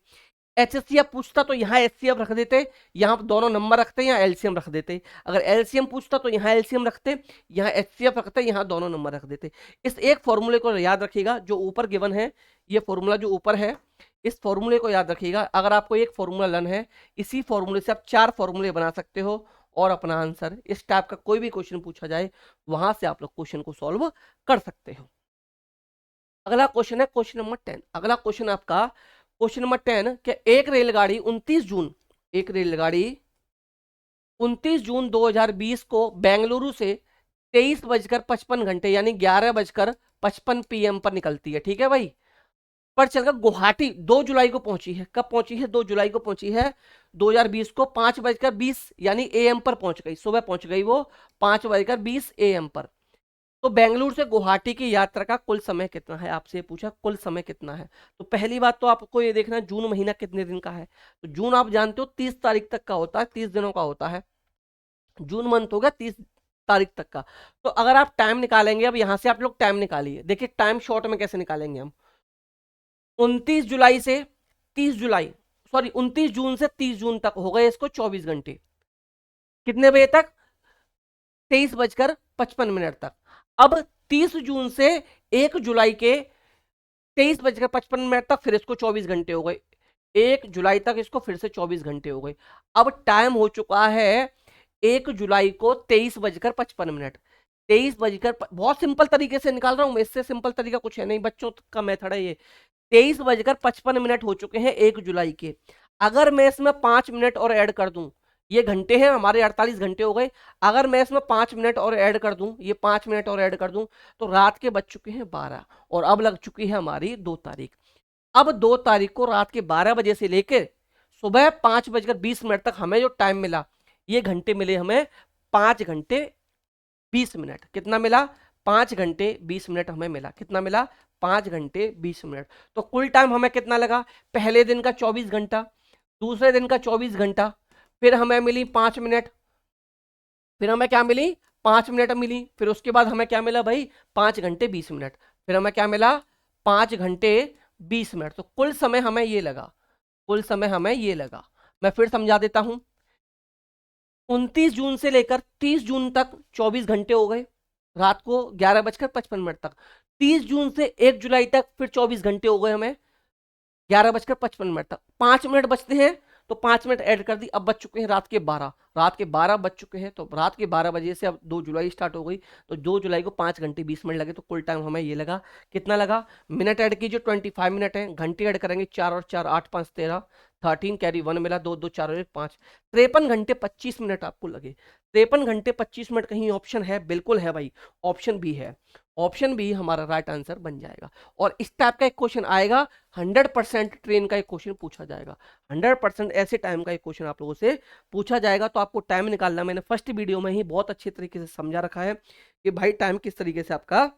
HCF पूछता तो यहाँ HCF रख देते, यहाँ दोनों नंबर रखते, यहाँ LCM रख देते, अगर LCM पूछता तो यहाँ LCM रखते, यहाँ HCF रखते, यहाँ दोनों नंबर रख देते। इस एक फॉर्मूले को याद रखिएगा, जो ऊपर गिवन है, ये फॉर्मूला जो ऊपर है, इस फॉर्मूले को याद रखिएगा। अगर आपको एक फॉर्मूला लर्न है, इसी फॉर्मूले से आप 4 फॉर्मूले बना सकते हो और अपना आंसर, इस टाइप का कोई भी क्वेश्चन पूछा जाए वहां से आप लोग क्वेश्चन को सॉल्व कर सकते हो। अगला क्वेश्चन है क्वेश्चन नंबर 10, अगला क्वेश्चन आपका क्वेश्चन नंबर 10 कि एक रेलगाड़ी 29 जून, एक रेलगाड़ी 29 जून 2020 को बेंगलुरु से 23:55 यानी 11:55 PM पर निकलती है, ठीक है भाई। पर चलकर गुवाहाटी 2 जुलाई को पहुंची है। कब पहुंची है? 2 जुलाई को पहुंची है 2020 को 5:20 यानी एएम पर पहुंच गई, सुबह पहुंच गई वो 5:20 एएम पर। तो बेंगलुरु से गुवाहाटी की यात्रा का कुल समय कितना है, आपसे पूछा कुल समय कितना है। तो पहली बात तो आपको ये देखना है जून महीना कितने दिन का है। तो जून आप जानते हो 30 तारीख तक का होता है, 30 दिनों का होता है। जून मंथ होगा 30 तारीख तक का। तो अगर आप टाइम निकालेंगे, अब यहां से आप लोग टाइम निकालिए, देखिए टाइम शॉर्ट में कैसे निकालेंगे हम। 29 जुलाई से 30 जुलाई, सॉरी 29 जून से 30 जून तक हो गए इसको 24 घंटे। कितने बजे तक? 23:55 तक। अब 30 जून से 1 जुलाई के 23:55 तक फिर इसको 24 घंटे हो गए। 1 जुलाई तक इसको फिर से 24 घंटे हो गए। अब टाइम हो चुका है 1 जुलाई को 23:55। 23 बहुत सिंपल तरीके से निकाल रहा हूं मैं, इससे सिंपल तरीका कुछ है नहीं, बच्चों का मेथड है ये। 23:55 हो चुके हैं 1 जुलाई के। अगर मैं इसमें 5 मिनट और ऐड कर दूं, ये घंटे हैं हमारे, 48 घंटे हो गए। अगर मैं इसमें 5 मिनट और ऐड कर दूं, ये 5 मिनट और ऐड कर दूं, तो रात के बज चुके हैं 12 और अब लग चुकी है हमारी 2 तारीख। अब 2 तारीख को रात के 12 बजे से लेकर सुबह 5:20 तक हमें जो टाइम मिला, ये घंटे मिले हमें 5 घंटे 20 मिनट। कितना मिला? 5 घंटे 20 मिनट हमें मिला। कितना मिला? 5 घंटे 20 मिनट। तो कुल टाइम हमें कितना लगा? पहले दिन का 24 घंटा, दूसरे दिन का 24 घंटा, फिर हमें मिली 5 मिनट, फिर हमें क्या मिली? 5 मिनट मिली, फिर उसके बाद हमें क्या मिला भाई? 5 घंटे 20 मिनट, फिर हमें क्या मिला? 5 घंटे 20 मिनट। तो कुल समय हमें ये लगा, कुल समय हमें ये लगा। मैं फिर समझा देता हूं। 29 जून से लेकर 30 जून तक 24 घंटे हो गए, रात को 11:55 तक। 30 जून से 1 जुलाई तक फिर 24 घंटे हो गए हमें, 11:55 तक। 5 मिनट बचते हैं, तो 5 मिनट ऐड कर दी, अब बच चुके हैं रात के 12। रात के 12 बज चुके हैं, तो रात के 12 बजे से अब 2 जुलाई स्टार्ट हो गई, तो 2 जुलाई को 5 घंटे 20 मिनट लगे। तो कुल टाइम हमें ये लगा, कितना लगा? मिनट ऐड कीजिए 25 मिनट है, घंटे ऐड करेंगे 4 और 4 8 5 13, 13 कैरी 1 मिला, 2 2 4 और 1 5, 53 घंटे 25 मिनट आपको लगे। 53 घंटे 25 मिनट कहीं ऑप्शन है? बिल्कुल है भाई, ऑप्शन बी है। ऑप्शन बी हमारा राइट आंसर बन जाएगा। और इस टाइप का एक क्वेश्चन आएगा, 100% ट्रेन का एक क्वेश्चन पूछा जाएगा, 100% ऐसे टाइम का एक क्वेश्चन आप लोगों से पूछा जाएगा। तो आपको टाइम निकालना, मैंने फर्स्ट वीडियो में ही बहुत अच्छे तरीके से समझा रखा है कि भाई टाइम किस तरीके से आपका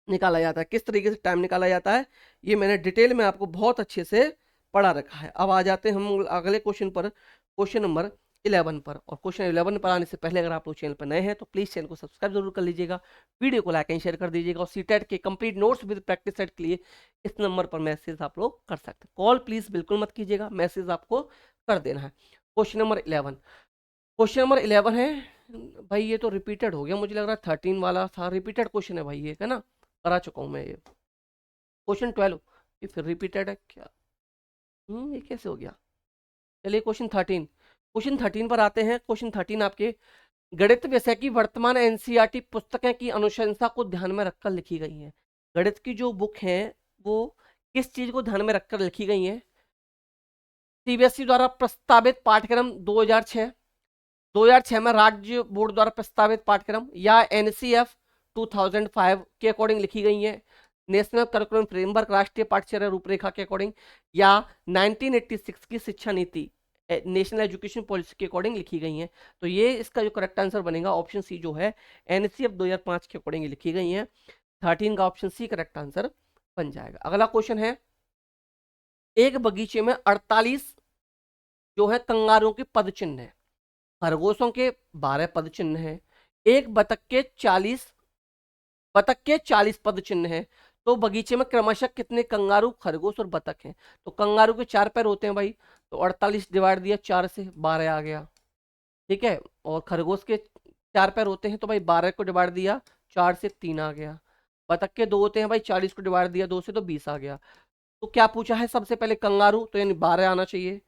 निकाला जाता है, किस तरीके से टाइम निकाला जाता है, ये मैंने डिटेल में आपको बहुत अच्छे से पढ़ा रखा है। अब आ जाते हैं हम अगले क्वेश्चन पर, क्वेश्चन नंबर 11 पर। और क्वेश्चन 11 पर आने से पहले अगर आप लोग चैनल पर नए हैं तो प्लीज चैनल को सब्सक्राइब जरूर कर लीजिएगा, वीडियो को लाइक एंड शेयर कर दीजिएगा। और सीटेट के complete notes with practice set के लिए इस नंबर पर मैसेज आप लोग कर सकते हैं। कॉल प्लीज बिल्कुल मत कीजिएगा, मैसेज आपको कर देना है। क्वेश्चन नंबर 11, क्वेश्चन नंबर 11 है भाई, ये तो रिपीटेड हो गया, मुझे लग रहा है 13 वाला था, रिपीटेड क्वेश्चन है भाई ये, है ना, करा चुका हूँ मैं ये। क्वेश्चन 12 ये फिर रिपीटेड है क्या? ये कैसे हो गया? चलिए क्वेश्चन 13, क्वेश्चन 13 पर आते हैं। क्वेश्चन 13 आपके गणित विषय की वर्तमान एनसीईआरटी पुस्तकें की अनुशंसा को ध्यान में रखकर लिखी गई हैं। गणित की जो बुक है वो किस चीज को ध्यान में रखकर लिखी गई है? सीबीएसई द्वारा प्रस्तावित पाठ्यक्रम 2006 में राज्य बोर्ड द्वारा प्रस्तावित पाठ्यक्रम, या एनसीएफ 2005 के अकॉर्डिंग लिखी गई है, नेशनल करिकुलम फ्रेमवर्क राष्ट्रीय पाठ्यचर्या रूपरेखा के अकॉर्डिंग, या 1986 की शिक्षा नीति नेशनल एजुकेशन पॉलिसी के अकॉर्डिंग लिखी गई हैं। तो ये इसका जो करेक्ट आंसर बनेगा ऑप्शन सी जो है, एनसीएफ 2005 के अकॉर्डिंग लिखी गई हैं। 13 का ऑप्शन सी करेक्ट आंसर बन जाएगा। अगला क्वेश्चन है, एक बगीचे में 48 जो है कंगारुओं के पद चिन्ह है, खरगोशों के 12 पद चिन्ह है, एक बतख के 40 पद चिन्ह है। तो बगीचे में क्रमशः कितने कंगारू, खरगोश और बतख हैं? तो कंगारू के 4 पैर होते हैं भाई, तो 48 डिवाइड दिया 4 से 12 आ गया, ठीक है। और खरगोश के 4 पैर होते हैं, तो भाई 12 को डिवाइड दिया 4 से 3 आ गया। बतख के 2 होते हैं भाई, 40 को डिवाइड दिया 2 से तो 20 आ गया। तो क्या पूछा है? सबसे पहले कंगारू, तो यानी 12 आना चाहिए,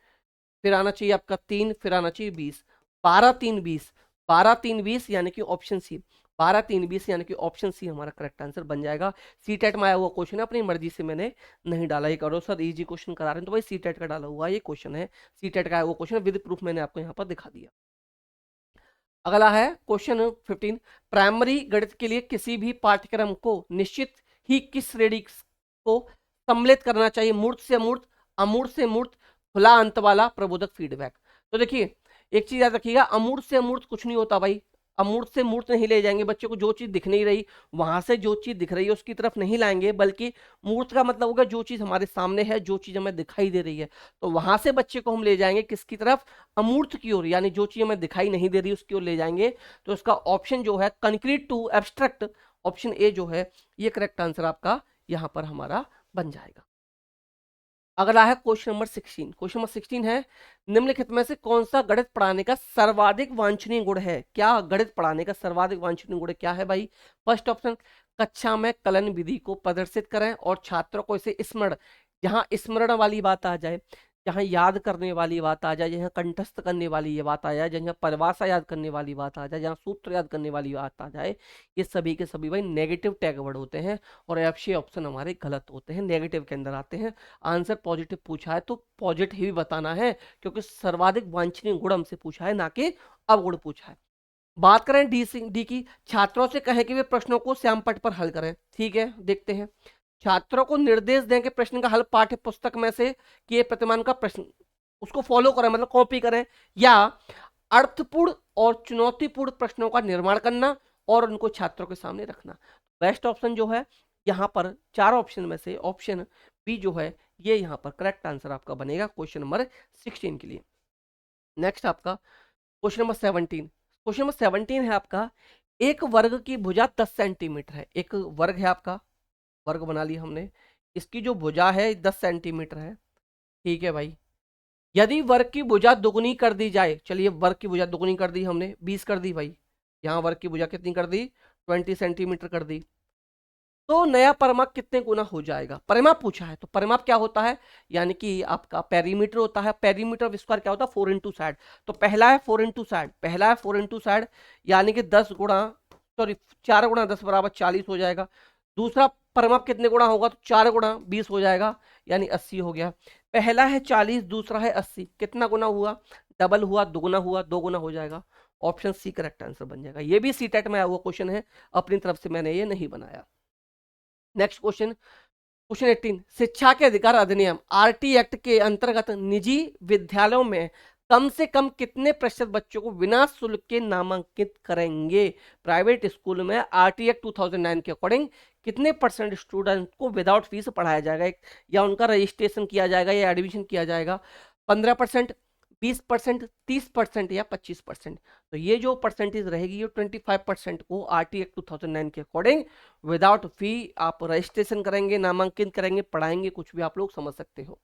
फिर आना चाहिए आपका 3, फिर आना चाहिए 20, 12 3 20, 12 3 20 यानी कि ऑप्शन सी, 12 3 20 यानी कि ऑप्शन सी हमारा करेक्ट आंसर बन जाएगा। सी टेट में आया हुआ क्वेश्चन है, अपनी मर्जी से मैंने नहीं डाला। ये करो सर इजी क्वेश्चन करा रहे हैं, तो भाई सी टेट का डाला हुआ ये क्वेश्चन है, सी टेट का आया हुआ क्वेश्चन विद प्रूफ मैंने आपको यहाँ पर दिखा दिया। अगला है क्वेश्चन 15, प्राइमरी गणित के लिए किसी भी पाठ्यक्रम को निश्चित ही किस श्रेणी को सम्मिलित करना चाहिए मूर्त से मूर्त, अमूर्त से मूर्त, खुला अंत वाला प्रबोधक फीडबैक। तो देखिए एक चीज याद रखिएगा, अमूर्त से अमूर्त कुछ नहीं होता भाई, अमूर्त से मूर्त नहीं ले जाएंगे बच्चे को, जो चीज दिख नहीं रही वहां से जो चीज दिख रही है उसकी तरफ नहीं लाएंगे, बल्कि मूर्त का मतलब होगा जो चीज हमारे सामने है, जो चीज हमें दिखाई दे रही है, तो वहां से बच्चे को हम ले जाएंगे किसकी तरफ, अमूर्त की ओर, यानी जो चीज हमें दिखाई नहीं दे रही उसकी ओर ले जाएंगे। तो इसका ऑप्शन जो है concrete to abstract, option A जो है ये करेक्ट आंसर आपका यहां पर हमारा बन जाएगा। अगला है क्वेश्चन नंबर 16। क्वेश्चन नंबर 16 है, निम्नलिखित में से कौन सा गणित पढ़ाने का सर्वाधिक वांछनीय गुण है? क्या गणित पढ़ाने का सर्वाधिक वांछनीय गुण क्या है भाई? फर्स्ट ऑप्शन, कक्षा में कलन विधि को प्रदर्शित करें और छात्रों को इसे स्मरण, जहां स्मरण वाली बात आ जाए, जहां याद करने वाली बात आ जाए, जहां कंठस्थ करने वाली ये बात आ जाए, जहां परिभाषा याद करने वाली बात आ जाए, जहां सूत्र याद करने वाली बात आ जाए, ये सभी के सभी भाई नेगेटिव टैग वर्ड होते हैं और ऐसे ऑप्शन हमारे गलत होते हैं, नेगेटिव के अंदर आते हैं। आंसर पॉजिटिव पूछा है तो पॉजिटिव ही बताना है, क्योंकि सर्वाधिक वांछनीय गुण हमसे पूछा है, ना कि अवगुण पूछा है। बात करें डी की, छात्रों से कहें कि वे प्रश्नों को श्याम पट पर हल करें। ठीक है, देखते हैं। छात्रों को निर्देश दें कि प्रश्न का हल पाठ्य पुस्तक में से किए प्रतिमान का प्रश्न, उसको फॉलो करें मतलब कॉपी करें, या अर्थपूर्ण और चुनौतीपूर्ण प्रश्नों का निर्माण करना और उनको छात्रों के सामने रखना। बेस्ट ऑप्शन जो है यहाँ पर चार ऑप्शन में से ऑप्शन बी जो है ये यहाँ पर करेक्ट आंसर आपका बनेगा क्वेश्चन नंबर 16 के लिए। नेक्स्ट आपका क्वेश्चन नंबर 17। क्वेश्चन नंबर 17 है आपका, एक वर्ग की भुजा 10 सेंटीमीटर है। एक वर्ग है आपका, वर्ग बना लिया हमने, इसकी जो भुजा है 10 सेंटीमीटर है। ठीक है भाई, यदि वर्ग की भुजा दुगुनी कर दी जाए, चलिए वर्ग की भुजा दुगुनी कर दी हमने, 20 कर दी भाई, यहाँ वर्ग की भुजा कितनी कर दी, 20 सेंटीमीटर कर दी, तो नया परिमाप कितने गुना हो जाएगा? परिमाप पूछा है, तो परिमाप क्या होता है, यानी कि आपका पेरीमीटर होता है। पेरीमीटर स्क्वायर क्या होता है, 4 इंटू साइड। तो पहला है 4 इंटू साइड, पहला है 4 इंटू साइड, यानी कि 10 गुणा, सॉरी 4 गुणा 10 बराबर 40 हो जाएगा। दूसरा परिमाप कितने गुणा होगा, तो 4 गुणा 20 हो जाएगा, यानी 80 हो गया। पहला है 40, दूसरा है 80, कितना गुना हुआ, डबल हुआ, दुगुना हुआ, 2 गुना हो जाएगा। ऑप्शन सी करेक्ट आंसर बन जाएगा। ये भी सी टेट में आया हुआ क्वेश्चन है, अपनी तरफ से मैंने ये नहीं बनाया। नेक्स्ट क्वेश्चन, क्वेश्चन 18, शिक्षा के अधिकार अधिनियम आरटी एक्ट के अंतर्गत निजी विद्यालयों में कम से कम कितने प्रतिशत बच्चों को बिना शुल्क के नामांकित करेंगे? प्राइवेट स्कूल में आरटी एक्ट 2009 के अकॉर्डिंग कितने परसेंट स्टूडेंट को विदाउट फीस पढ़ाया जाएगा, या उनका रजिस्ट्रेशन किया जाएगा या एडमिशन किया जाएगा? 15%, 20%, 30% या 25%? तो ये जो परसेंटेज रहेगी ये 25% को आरटी एक्ट 2009 के अकॉर्डिंग विदाउट फी आप रजिस्ट्रेशन करेंगे, नामांकन करेंगे, पढ़ाएंगे, कुछ भी आप लोग समझ सकते हो।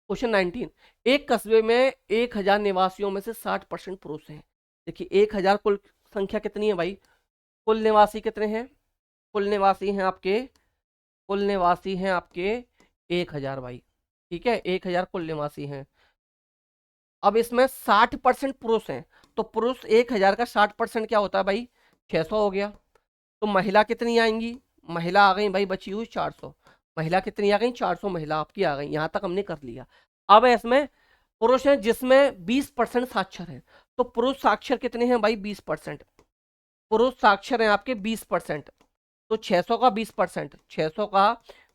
क्वेश्चन 19, एक कस्बे में 1000 निवासियों में से 60% पुरुष हैं। देखिए 1000 कुल संख्या कितनी है भाई, कुल निवासी कितने हैं, कुल निवासी हैं आपके, कुल निवासी हैं आपके 1000 भाई। ठीक है, 1000 कुल निवासी हैं। अब इसमें 60% पुरुष हैं, तो पुरुष 1000 का 60% क्या होता है भाई, 600 हो गया। तो महिला कितनी आएंगी, महिला आ गई भाई, बची हुई 400। महिला कितनी आ गई, 400 महिला आपकी आ गई। यहां तक हमने कर लिया। अब इसमें पुरुष हैं जिसमें 20% साक्षर हैं, तो पुरुष साक्षर कितने हैं भाई, 20%। पुरुष साक्षर हैं आपके 20%, तो 600 का 20%, 600 का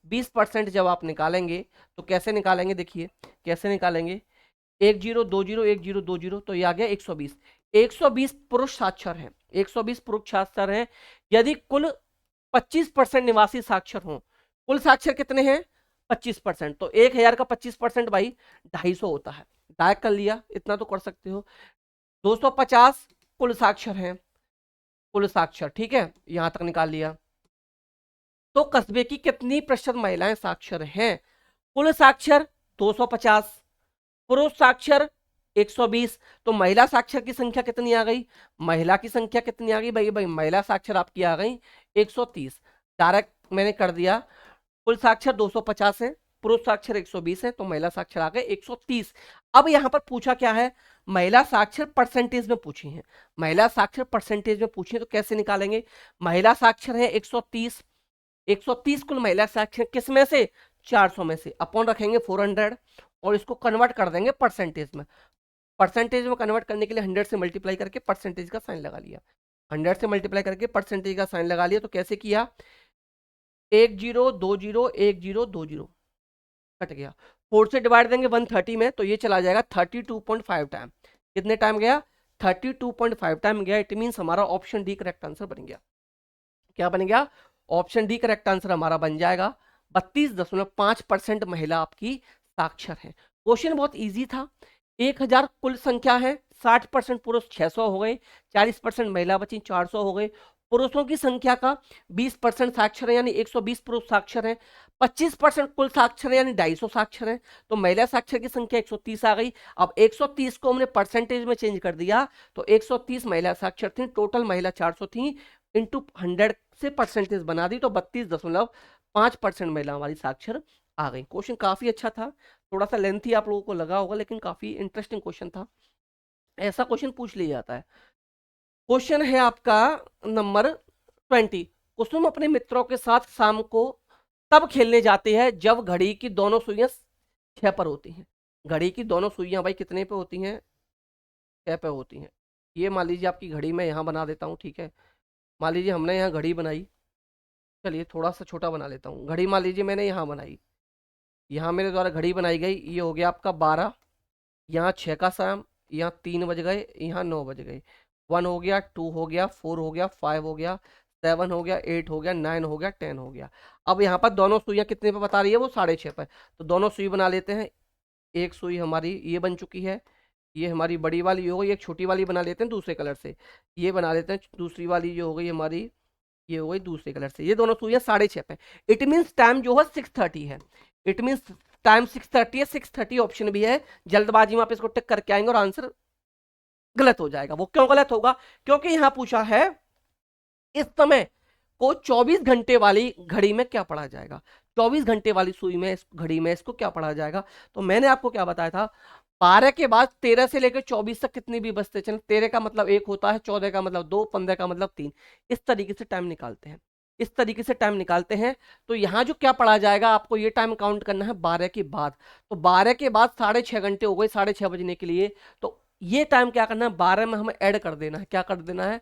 20% जब आप निकालेंगे तो कैसे निकालेंगे, देखिए कैसे निकालेंगे, 1020 1020, तो ये आ गया 120। 120 पुरुष साक्षर हैं, 120 पुरुष साक्षर हैं। यदि कुल 25% निवासी साक्षर हों, कुल साक्षर कितने हैं 25%, तो 1000 का 25% भाई 250 होता है। डायरेक्ट कर लिया, इतना तो कर सकते हो। 250 कुल साक्षर हैं, कुल साक्षर, ठीक है, यहां तक निकाल लिया। तो कस्बे की कितनी प्रतिशत महिलाएं साक्षर हैं? कुल साक्षर 250, पुरुष साक्षर 120, तो महिला साक्षर की संख्या कितनी आ गई, महिला की संख्या कितनी आ गई भाई, भाई महिला साक्षर आपकी आ गई 130। डायरेक्ट मैंने कर दिया, कुल साक्षर 250 है, पुरुष साक्षर 120 है, तो महिला साक्षर आ गए 130। अब यहां पर पूछा क्या है, महिला साक्षर परसेंटेज में पूछी है, महिला साक्षर परसेंटेज में पूछी है, तो कैसे निकालेंगे? महिला साक्षर है 130, 130 कुल महिला साक्षर किस में से, 400 में से, अपॉन रखेंगे 400 और इसको कन्वर्ट कर देंगे परसेंटेज में। परसेंटेज में कन्वर्ट करने के लिए 100 से मल्टीप्लाई करके परसेंटेज का साइन लगा लिया, 100 से मल्टीप्लाई करके परसेंटेज का साइन लगा लिया। तो कैसे किया, 1020 कट गया। 4 से डिवाइड देंगे 130 में, तो ये चला जाएगा 32.5 टाइम। कितने टाइम गया? 32.5 टाइम गया। इट मीन्स हमारा ऑप्शन डी करेक्ट आंसर बन गया। क्या बन गया? ऑप्शन डी करेक्ट आंसर हमारा बन जाएगा। 32.5% महिला आपकी साक्षर है। क्वेश्चन बहुत इजी था। 1000 कुल संख्या है, 60% पुरुष 600 हो गए, 40% महिला बची 400 हो गए। पुरुषों की संख्या का 20% साक्षर है, यानी 120 पुरुष साक्षर हैं। 25% कुल साक्षर है, यानी 250 साक्षर है। तो महिला साक्षर की संख्या 130 आ गई। अब 130 को हमने परसेंटेज में चेंज कर दिया, तो 130 महिला साक्षर थी, टोटल महिला 400 थी, इंटू 100 से परसेंटेज बना दी, तो 32.5% महिला हमारी साक्षर आ गई। क्वेश्चन काफी अच्छा था, थोड़ा सा लेंथी आप लोगों को लगा होगा, लेकिन काफी इंटरेस्टिंग क्वेश्चन था। ऐसा क्वेश्चन पूछ लिया जाता है। क्वेश्चन है आपका नंबर 20। कुसुम अपने मित्रों के साथ शाम को तब खेलने जाते हैं जब घड़ी की दोनों सुइयां 6 पर होती हैं। घड़ी की दोनों सुइयां भाई कितने पे होती हैं? 6 पे होती हैं। ये मान लीजिए आपकी घड़ी मैं यहाँ बना देता हूँ, ठीक है। मान लीजिए हमने यहाँ घड़ी बनाई, चलिए थोड़ा सा छोटा बना लेता हूँ। घड़ी मान लीजिए मैंने यहाँ बनाई, यहाँ मेरे द्वारा घड़ी बनाई गई, ये हो गया आपका 12, यहाँ 6 का शाम, यहाँ 3 बज गए, यहाँ 9 बज गए। 1 हो गया, 2 हो गया, 4 हो गया, 5 हो गया, 7 हो गया, 8 हो गया, 9 हो गया, 10 हो गया। अब यहाँ पर दोनों सुइयां कितने पे बता रही है? वो 6.5 पे। तो दोनों सुई बना लेते हैं। एक सुई हमारी ये बन चुकी है, ये हमारी बड़ी वाली हो गई। एक छोटी वाली बना लेते हैं दूसरे कलर से, ये बना लेते हैं। दूसरी वाली जो हो गई हमारी, ये हो गई दूसरे कलर से। ये दोनों सुइयां 6.5 पे। इट मीन्स टाइम जो है 6:30 है। इट मीन्स टाइम 6:30 है। 6:30 ऑप्शन भी है। जल्दबाजी में आप इसको टिक करके आएंगे और आंसर गलत हो जाएगा। वो क्यों गलत होगा? क्योंकि यहां पूछा है इस समय को 24 घंटे वाली घड़ी में क्या पढ़ा जाएगा। 24 घंटे वाली सुई में, इस घड़ी में इसको क्या पढ़ा जाएगा। तो मैंने आपको क्या बताया था, 12 के बाद 13 से लेकर 24 तक कितनी भी बचते चले, 13 का मतलब 1 होता है, 14 का मतलब 2, 15 का मतलब 3। इस तरीके से टाइम निकालते हैं, इस तरीके से टाइम निकालते हैं। तो यहाँ जो क्या पढ़ा जाएगा, आपको ये टाइम काउंट करना है 12 के बाद। तो 12 के बाद 6.5 घंटे हो गए 6:30 बजने के लिए। तो ये टाइम क्या करना है, 12 में हमें ऐड कर देना है। क्या कर देना है?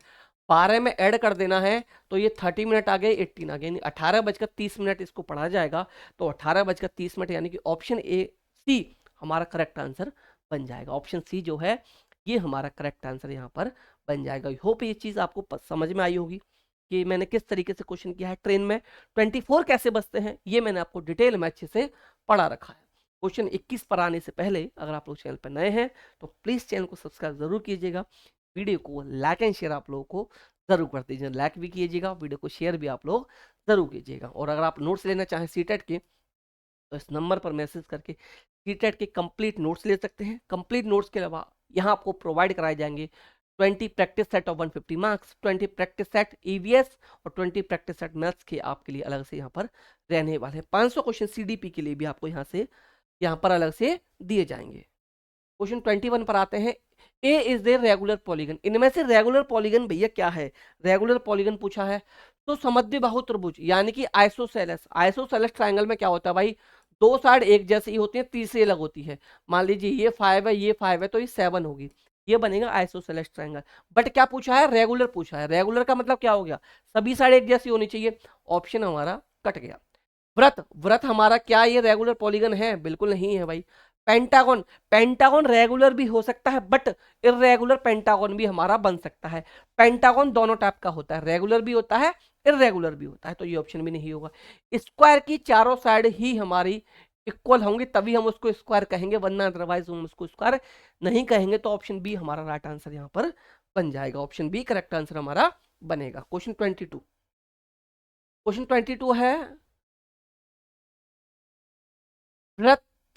12 में ऐड कर देना है। तो ये 30 मिनट आ गए, 18 आ गए, यानी 18:30 इसको पढ़ा जाएगा। तो 18:30 यानी कि ऑप्शन ए सी हमारा करेक्ट आंसर बन जाएगा। ऑप्शन सी जो है ये हमारा करेक्ट आंसर यहाँ पर बन जाएगा। आई होप ये चीज़ आपको समझ में आई होगी कि मैंने किस तरीके से क्वेश्चन किया है। ट्रेन में 24 कैसे बचते हैं ये मैंने आपको डिटेल में अच्छे से पढ़ा रखा है। क्वेश्चन 21 पर आने से पहले अगर आप लोग चैनल पर नए हैं तो प्लीज़ चैनल को सब्सक्राइब जरूर कीजिएगा। वीडियो को लाइक एंड शेयर आप लोगों को जरूर कर दीजिए। लाइक भी कीजिएगा, वीडियो को शेयर भी आप लोग जरूर कीजिएगा। और अगर आप नोट्स लेना चाहें सीटेट के, तो इस नंबर पर मैसेज करके सीटेट के कंप्लीट नोट्स ले सकते हैं। कंप्लीट नोट्स के अलावा यहाँ आपको प्रोवाइड कराए जाएंगे 20 practice set of 150 marks, 20 practice set EVS और 20 प्रैक्टिस सेट मैथ्स के आपके लिए अलग से यहाँ पर रहने वाले हैं। 500 क्वेश्चन सीडीपी के लिए भी आपको यहाँ पर अलग से दिए जाएंगे। क्वेश्चन 21 पर आते हैं। ए इज द रेगुलर पॉलीगन। इनमें से रेगुलर पॉलीगन भैया क्या है? रेगुलर पॉलीगन पूछा है तो समद्विबाहु त्रिभुज यानी कि आइसोसेलेस। आइसोसेलेस ट्रायंगल में क्या होता है भाई, दो साइड एक जैसी होती है, तीसरी अलग होती है। मान लीजिए ये 5 है, ये 5 है, तो ये 7 होगी। ये बनेगा आइसोसेलेस ट्रायंगल। बट क्या पूछा है? रेगुलर पूछा है। रेगुलर का मतलब क्या हो गया? सभी साइड एक जैसी होनी चाहिए। ऑप्शन हमारा कट गया। व्रत, व्रत हमारा क्या ये रेगुलर पॉलीगन है? बिल्कुल नहीं है भाई। पेंटागन, पेंटागन रेगुलर भी हो सकता है बट इरेगुलर पेंटागन भी हमारा बन सकता है। पेंटागन दोनों टाइप का होता है, रेगुलर भी होता है, इरेगुलर भी होता है। तो ये ऑप्शन भी नहीं होगा। स्क्वायर की चारों साइड ही हमारी इक्वल होंगी तभी हम उसको स्क्वायर कहेंगे, वरना अदरवाइज हम उसको स्क्वायर नहीं कहेंगे। तो ऑप्शन बी हमारा राइट आंसर यहाँ पर बन जाएगा। ऑप्शन बी करेक्ट आंसर हमारा बनेगा। क्वेश्चन 22, क्वेश्चन 22 है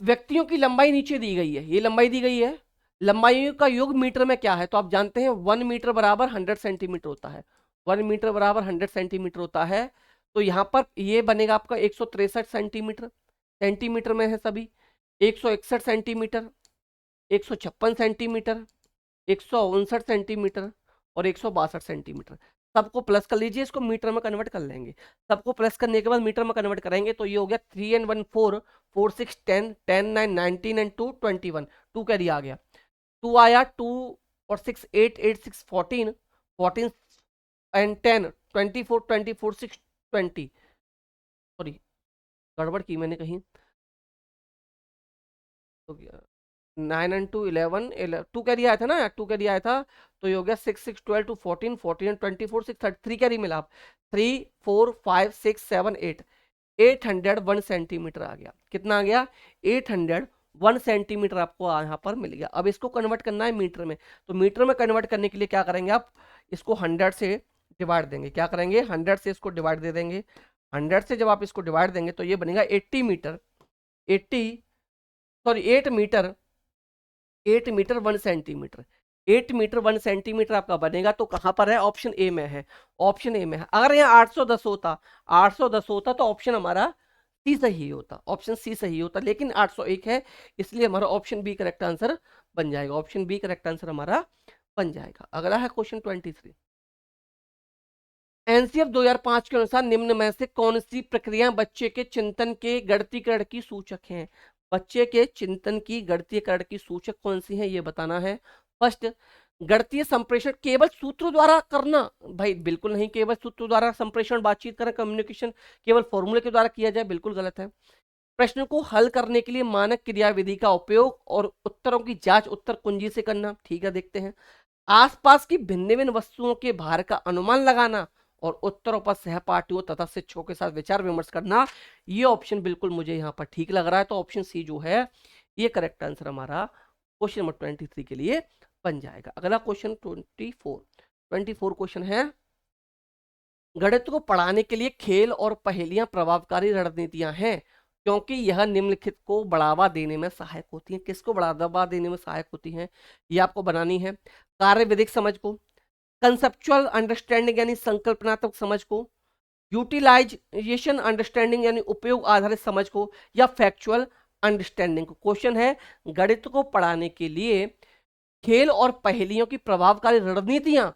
व्यक्तियों की लंबाई नीचे दी गई है। ये लंबाई दी गई है, लंबाई का योग मीटर में क्या है? तो आप जानते हैं 1 मीटर बराबर 100 सेंटीमीटर होता है। 1 मीटर बराबर 100 सेंटीमीटर होता है। तो यहाँ पर ये बनेगा आपका 163 सेंटीमीटर, सेंटीमीटर में है सभी। 161 सेंटीमीटर, 156 सेंटीमीटर, 159 सेंटीमीटर और 162 सेंटीमीटर। सबको प्लस कर लीजिए, इसको मीटर में कन्वर्ट कर लेंगे। सबको प्लस करने के बाद मीटर में कन्वर्ट करेंगे तो ये हो गया 3 and 1 4, 4 6 10, 10 9 19 and 2 21। 2 कैरी आ गया, 2 आया, 2 और 6 8, 8 6 14, 14 and 10 24, 24 6 20। सॉरी गड़बड़ की मैंने कहीं, तो 9 and 2 11, 2 कैरी आया था ना, 2 कैरी आया था, तो ये हो गया 6 6 12 2 14 14 and 24 6 3 कैरी मिला आप, 3 4 5 6 7 8, 801 सेंटीमीटर आ गया। कितना आ गया? 801 सेंटीमीटर आपको यहाँ पर मिल गया। अब इसको कन्वर्ट करना है मीटर में, तो मीटर में कन्वर्ट करने के लिए क्या करेंगे आप, इसको 100 से डिवाइड देंगे। क्या करेंगे? 100 से इसको डिवाइड दे देंगे। 100 से जब आप इसको डिवाइड देंगे तो ये बनेगा 80 metre, 80 sorry 8 metre, 8 metre 1 centimetre, 8 metre 1 centimetre आपका बनेगा। तो कहां पर है? ऑप्शन ए में है, ऑप्शन ए में है। अगर यहाँ 810 होता, 810 होता तो ऑप्शन हमारा सी सही होता, ऑप्शन सी सही होता, लेकिन 801 है, इसलिए हमारा ऑप्शन बी करेक्ट आंसर बन जाएगा, ऑप्शन बी करेक्ट आंसर हमारा बन जाएगा। अगला है क्वेश्चन 23। एनसीएफ 2005 के अनुसार निम्न में से कौन सी प्रक्रिया बच्चे के चिंतन के गणतीकरण की सूचक हैं? बच्चे के चिंतन की गणतीकरण की सूचक कौन सी है, ये बताना है। फर्स्ट, गणितीय संप्रेषण केवल सूत्रों द्वारा करना, भाई बिल्कुल नहीं, केवल सूत्रों द्वारा संप्रेषण बातचीत करना कम्युनिकेशन केवल फॉर्मूले के द्वारा किया जाए, बिल्कुल गलत है। प्रश्न को हल करने के लिए मानक क्रियाविधि का उपयोग और उत्तरों की जांच उत्तर कुंजी से करना, ठीक है देखते हैं। आसपास की भिन्न भिन्न वस्तुओं के भार का अनुमान लगाना और उत्तरों पर सहपाठियों तथा शिक्षकों के साथ विचार विमर्श करना, ये ऑप्शन बिल्कुल मुझे यहाँ पर ठीक लग रहा है, तो ऑप्शन सी जो है ये करेक्ट आंसर हमारा क्वेश्चन नंबर 23 के लिए बन जाएगा। अगला क्वेश्चन 24 क्वेश्चन है, गणित को पढ़ाने के लिए खेल और पहेलियां प्रभावकारी रणनीतियां हैं क्योंकि यह निम्नलिखित को बढ़ावा देने में सहायक होती हैं। किसको बढ़ावा देने में सहायक होती हैं, ये आपको बनानी है। कार्य विधिक समझ को, कंसेप्चुअल अंडरस्टैंडिंग यानी संकल्पनात्मक समझ को, यूटिलाइजेशन अंडरस्टैंडिंग यानी उपयोग आधारित समझ को, या फैक्चुअल अंडरस्टैंडिंग को। क्वेश्चन है, गणित को पढ़ाने के लिए खेल और पहेलियों की प्रभावकारी रणनीतियां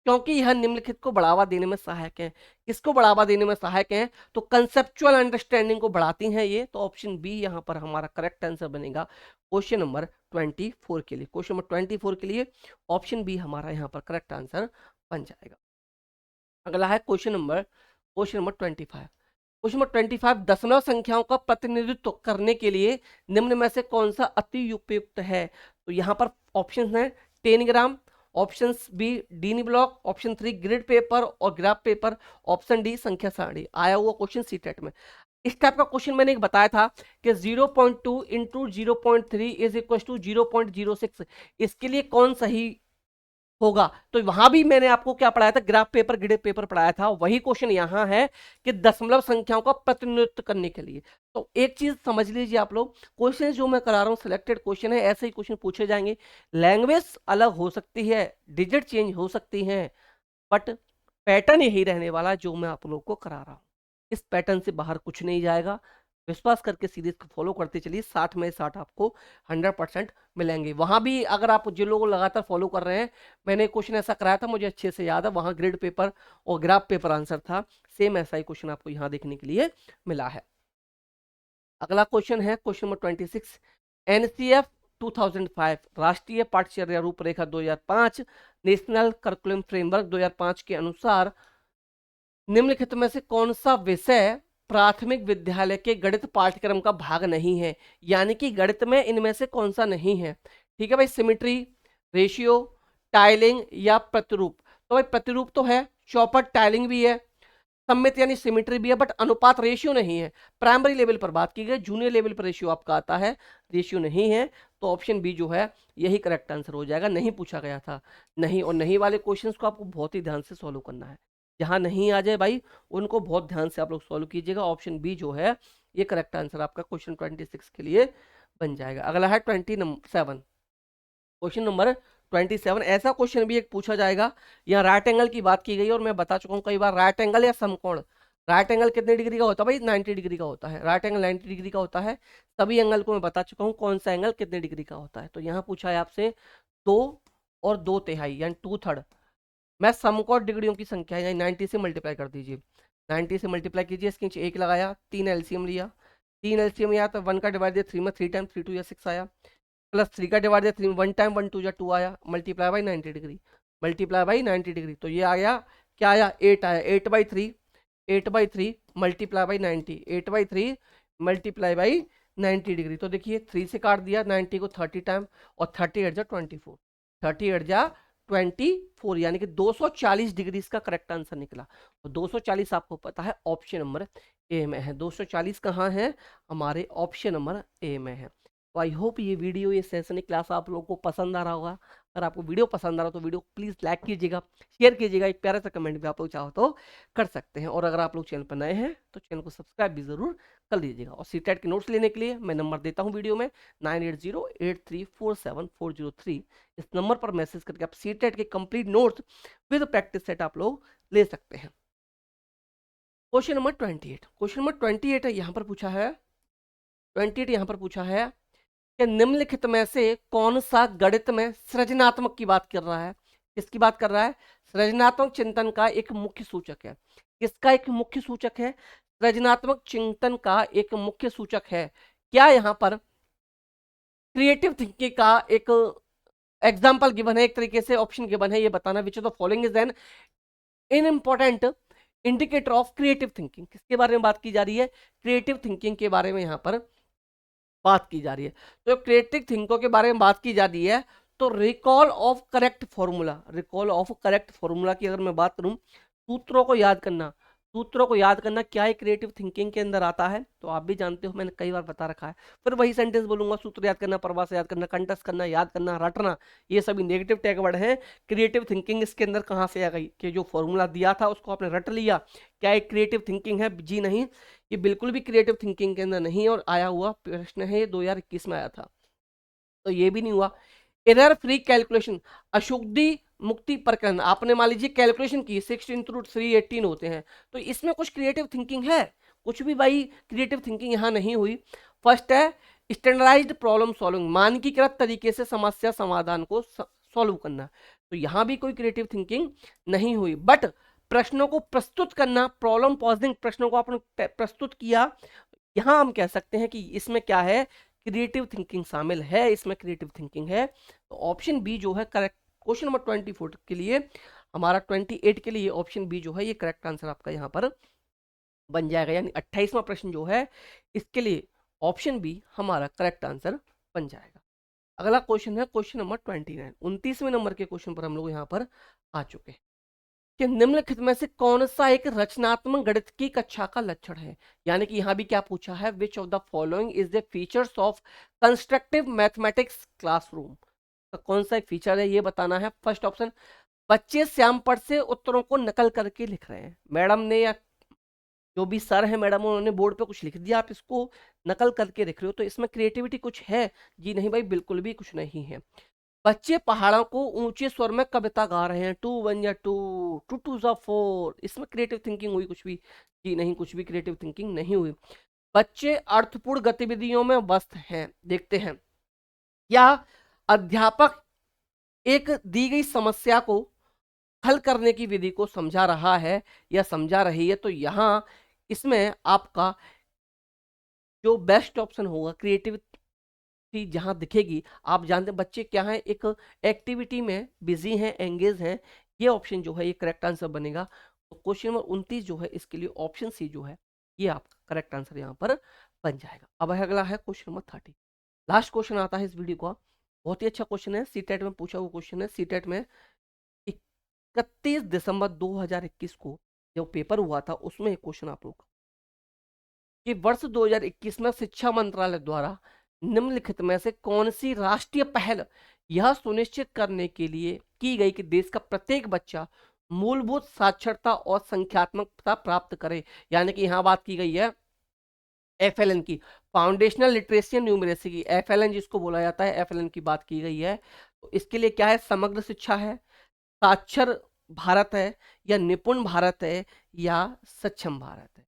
क्योंकि यह निम्नलिखित को बढ़ावा देने में सहायक है। किसको बढ़ावा देने में सहायक है? तो कंसेप्चुअल अंडरस्टैंडिंग को बढ़ाती हैं ये, तो ऑप्शन बी यहां पर हमारा करेक्ट आंसर बनेगा क्वेश्चन नंबर 24 के लिए। क्वेश्चन नंबर 24 के लिए ऑप्शन बी हमारा यहां पर करेक्ट आंसर बन जाएगा। अगला है क्वेश्चन नंबर 25। क्वेश्चन नंबर 25, दशमलव संख्याओं का प्रतिनिधित्व करने के लिए निम्न में से कौन सा अति उपयुक्त है? तो यहाँ पर ऑप्शन है 10 gram, option B Dienes block, option 3 grid paper और ग्राफ पेपर, ऑप्शन डी संख्या सारणी। आया हुआ क्वेश्चन सीटेट में इस टाइप का क्वेश्चन मैंने एक बताया था कि 0.2 इंटू 0.3 इज इक्वल टू 0.06, इसके लिए कौन सही होगा? तो वहां भी मैंने आपको क्या पढ़ाया था, ग्राफ पेपर ग्रिड पेपर पढ़ाया था। वही क्वेश्चन यहां है कि दशमलव संख्याओं का प्रतिनिधित्व करने के लिए। तो एक चीज समझ लीजिए आप लोग, क्वेश्चन जो मैं करा रहा हूं सिलेक्टेड क्वेश्चन है, ऐसे ही क्वेश्चन पूछे जाएंगे। लैंग्वेज अलग हो सकती है, डिजिट चेंज हो सकती है, बट पैटर्न यही रहने वाला जो मैं आप लोग को करा रहा हूं। इस पैटर्न से बाहर कुछ नहीं जाएगा। विश्वास करके सीरीज को फॉलो करते चलिए, 60 में 60 आपको 100% मिलेंगे। वहां भी अगर आप जिन लोगों को लगातार फॉलो कर रहे हैं, मैंने क्वेश्चन ऐसा कराया था, मुझे अच्छे से याद है, वहां ग्रिड पेपर और ग्राफ पेपर आंसर था, सेम ऐसा ही क्वेश्चन आपको यहाँ देखने के लिए मिला है। अगला क्वेश्चन है क्वेश्चन नंबर 26, एनसीएफ 2005 राष्ट्रीय पाठ्यचर्या रूपरेखा 2005 नेशनल करिकुलम फ्रेमवर्क 2005 के अनुसार निम्नलिखित में से कौन सा विषय प्राथमिक विद्यालय के गणित पाठ्यक्रम का भाग नहीं है? यानी कि गणित में इनमें से कौन सा नहीं है? ठीक है भाई, सिमेट्री, रेशियो, टाइलिंग या प्रतिरूप। तो भाई प्रतिरूप तो है, चौपट टाइलिंग भी है, सममित यानी सिमेट्री भी है, बट अनुपात रेशियो नहीं है। प्राइमरी लेवल पर बात की गई, जूनियर लेवल पर रेशियो आपका आता है, रेशियो नहीं है। तो ऑप्शन बी जो है यही करेक्ट आंसर हो जाएगा। नहीं पूछा गया था नहीं, और नहीं वाले क्वेश्चंस को आपको बहुत ही ध्यान से सॉल्व करना है। जहां नहीं आ जाए भाई उनको बहुत ध्यान से आप लोग सॉल्व कीजिएगा। ऑप्शन बी जो है ये करेक्ट आंसर आपका क्वेश्चन 26 के लिए बन जाएगा। अगला है 27, क्वेश्चन नंबर 27। ऐसा क्वेश्चन भी एक पूछा जाएगा, यहाँ राइट एंगल की बात की गई और मैं बता चुका हूँ कई बार, राइट एंगल या समकोण, राइट एंगल कितने डिग्री का होता है भाई? 90 डिग्री का होता है। राइट एंगल 90 डिग्री का होता है। सभी एंगल को मैं बता चुका हूँ कौन सा एंगल कितने डिग्री का होता है। तो यहाँ पूछा है आपसे 2 और 2/3 यानी 2/3, मैं समकोण डिग्रियों की संख्या यानी 90 से मल्टीप्लाई कर दीजिए, 90 से मल्टीप्लाई कीजिए, इसके नीचे 1 लगाया, 3 एलसीएम लिया, 3 एलसीएम लिया तो 1 का डिवाइड दिया 3 में, 3 टाइम 3 2 या 6 आया, प्लस 3 का डिवाइड दिया 3 1 टाइम 1 2 या 2 आया, multiply by 90 degree, multiply by 90 degree. तो ये आया क्या आया? 8 आया, 8/3 8/3 multiply by 90, 8/3 multiply by 90 degree. तो देखिए 3 से काट दिया 90 को 30 टाइम, और 30 एट जा 24, 30 एट जा 24, यानी कि 240 डिग्री इसका करेक्ट आंसर निकला। और 240 आपको पता है ऑप्शन नंबर ए में है। 240 कहाँ है? हमारे ऑप्शन नंबर ए में है। तो आई होप ये वीडियो, ये सेशन क्लास आप लोगों को पसंद आ रहा होगा। अगर आपको वीडियो पसंद आ रहा हो तो वीडियो प्लीज लाइक कीजिएगा, शेयर कीजिएगा, एक प्यारा सा कमेंट भी आप लोग चाहो तो कर सकते हैं। और अगर आप लोग चैनल पर नए हैं तो चैनल को सब्सक्राइब भी जरूर कर लीजिएगा। और सीटेट के नोट्स लेने के लिए मैं नंबर देता हूं वीडियो में, 9808347403। इस नंबर पर मैसेज करके आप सीटेट के complete notes with practice set आप लोग ले सकते हैं। क्वेश्चन नंबर 28, क्वेश्चन नंबर 28 है यहाँ पर पूछा है, 28 यहाँ पर पूछा है कि निम्नलिखित में से कौन सा गणित में सृजनात्मक की बात कर रहा है? किसकी बात कर रहा है? सृजनात्मक चिंतन का एक मुख्य सूचक है। किसका एक मुख्य सूचक है? सृजनात्मक चिंतन का एक मुख्य सूचक है। क्या यहाँ पर क्रिएटिव थिंकिंग का एक एग्जाम्पल गिवन है, एक तरीके से ऑप्शन गिवन है, ये बताना विच of the following is an in important indicator of creative thinking. किसके बारे में बात की जा रही है? क्रिएटिव थिंकिंग के बारे में यहाँ पर बात की जा रही है। तो क्रिएटिव थिंकिंग के बारे में बात की जा रही है, तो recall of correct formula, recall of correct formula की अगर मैं बात करूं, सूत्रों को याद करना, सूत्रों को याद करना क्या है क्रिएटिव थिंकिंग के अंदर आता है, तो आप भी जानते हो, मैंने कई बार बता रखा है। फिर वही सेंटेंस बोलूंगा, सूत्र याद करना, प्रवास याद करना, कंटस्ट करना, याद करना, रटना, ये सभी नेगेटिव टैग वर्ड हैं। क्रिएटिव थिंकिंग इसके अंदर कहाँ से आ गई कि जो फॉर्मूला दिया था उसको आपने रट लिया, क्या एक क्रिएटिव थिंकिंग है? जी नहीं, ये बिल्कुल भी क्रिएटिव थिंकिंग के अंदर नहीं, और आया हुआ प्रश्न है, ये 2021 में आया था, तो ये भी नहीं हुआ। एरर फ्री कैलकुलेशन, अशुद्धि मुक्ति प्रकरण, आपने मान लीजिए कैलकुलेशन की 16 × 3 18 होते हैं, तो इसमें कुछ क्रिएटिव थिंकिंग है? कुछ भी भाई क्रिएटिव थिंकिंग यहाँ नहीं हुई। फर्स्ट है स्टैंडर्डाइज्ड प्रॉब्लम सॉल्विंग, मानकीकृत तरीके से समस्या समाधान को सॉल्व करना, तो यहाँ भी कोई क्रिएटिव थिंकिंग नहीं हुई। बट प्रश्नों को प्रस्तुत करना, प्रॉब्लम पॉजिंग, प्रश्नों को आपने प्रस्तुत किया, यहाँ हम कह सकते हैं कि इसमें क्या है? क्रिएटिव थिंकिंग शामिल है, इसमें क्रिएटिव थिंकिंग है। तो ऑप्शन बी जो है करेक्ट, क्वेश्चन नंबर 24 के लिए, हमारा 28 के लिए ऑप्शन बी जो है ये करेक्ट आंसर आपका यहाँ पर बन जाएगा। यानी 28वां प्रश्न जो है इसके लिए ऑप्शन बी हमारा करेक्ट आंसर बन जाएगा। अगला क्वेश्चन है क्वेश्चन नंबर 29, 29वें नंबर के क्वेश्चन पर हम लोग यहाँ पर आ चुके हैं कि निम्नलिखित में से कौन सा एक रचनात्मक गणित की कक्षा का लक्षण है? यानी कि यहां भी क्या पूछा है, which of the following is the features of constructive mathematics classroom. तो कौन सा एक फीचर है ये बताना है। फर्स्ट ऑप्शन, बच्चे श्यामपट से उत्तरों को नकल करके लिख रहे हैं। मैडम ने या जो भी सर है मैडम, उन्होंने बोर्ड पे कुछ लिख दिया, आप इसको नकल करके लिख रहे हो, तो इसमें क्रिएटिविटी कुछ है? जी नहीं भाई, बिल्कुल भी कुछ नहीं है। बच्चे पहाड़ों को ऊंचे स्वर में कविता गा रहे हैं, 2 1 या 2 2 2 जा 4, इसमें क्रिएटिव थिंकिंग हुई कुछ भी? जी नहीं, कुछ भी क्रिएटिव थिंकिंग नहीं हुई। बच्चे अर्थपूर्ण गतिविधियों में व्यस्त हैं, देखते हैं, या अध्यापक एक दी गई समस्या को हल करने की विधि को समझा रहा है या समझा रही है, तो यहाँ इसमें आपका जो बेस्ट ऑप्शन होगा क्रिएटिव चीज जहां दिखेगी, आप जानते हैं बच्चे क्या है, एक एक्टिविटी में बिजी हैं, एंगेज हैं, ये ऑप्शन जो है ये करेक्ट आंसर बनेगा। तो क्वेश्चन नंबर 29 जो है इसके लिए ऑप्शन सी जो है ये आपका करेक्ट आंसर यहाँ पर बन जाएगा। अब अगला है क्वेश्चन नंबर 30, लास्ट क्वेश्चन आता है इस वीडियो का, बहुत ही अच्छा क्वेश्चन है, सीटेट में पूछा हुआ क्वेश्चन है। सीटेट में 31 दिसंबर 2021 को जो पेपर हुआ था उसमें एक क्वेश्चन आप लोग कि वर्ष 2021 में शिक्षा मंत्रालय द्वारा निम्नलिखित में से कौन सी राष्ट्रीय पहल यह सुनिश्चित करने के लिए की गई कि देश का प्रत्येक बच्चा मूलभूत साक्षरता और संख्यात्मकता प्राप्त करे? यानी कि यहाँ बात की गई है एफएलएन की, फाउंडेशनल लिटरेसी न्यूमरेसी की, एफएलएन जिसको बोला जाता है, एफएलएन की बात की गई है। तो इसके लिए क्या है? समग्र शिक्षा है, साक्षर भारत है, या निपुण भारत है, या सक्षम भारत है।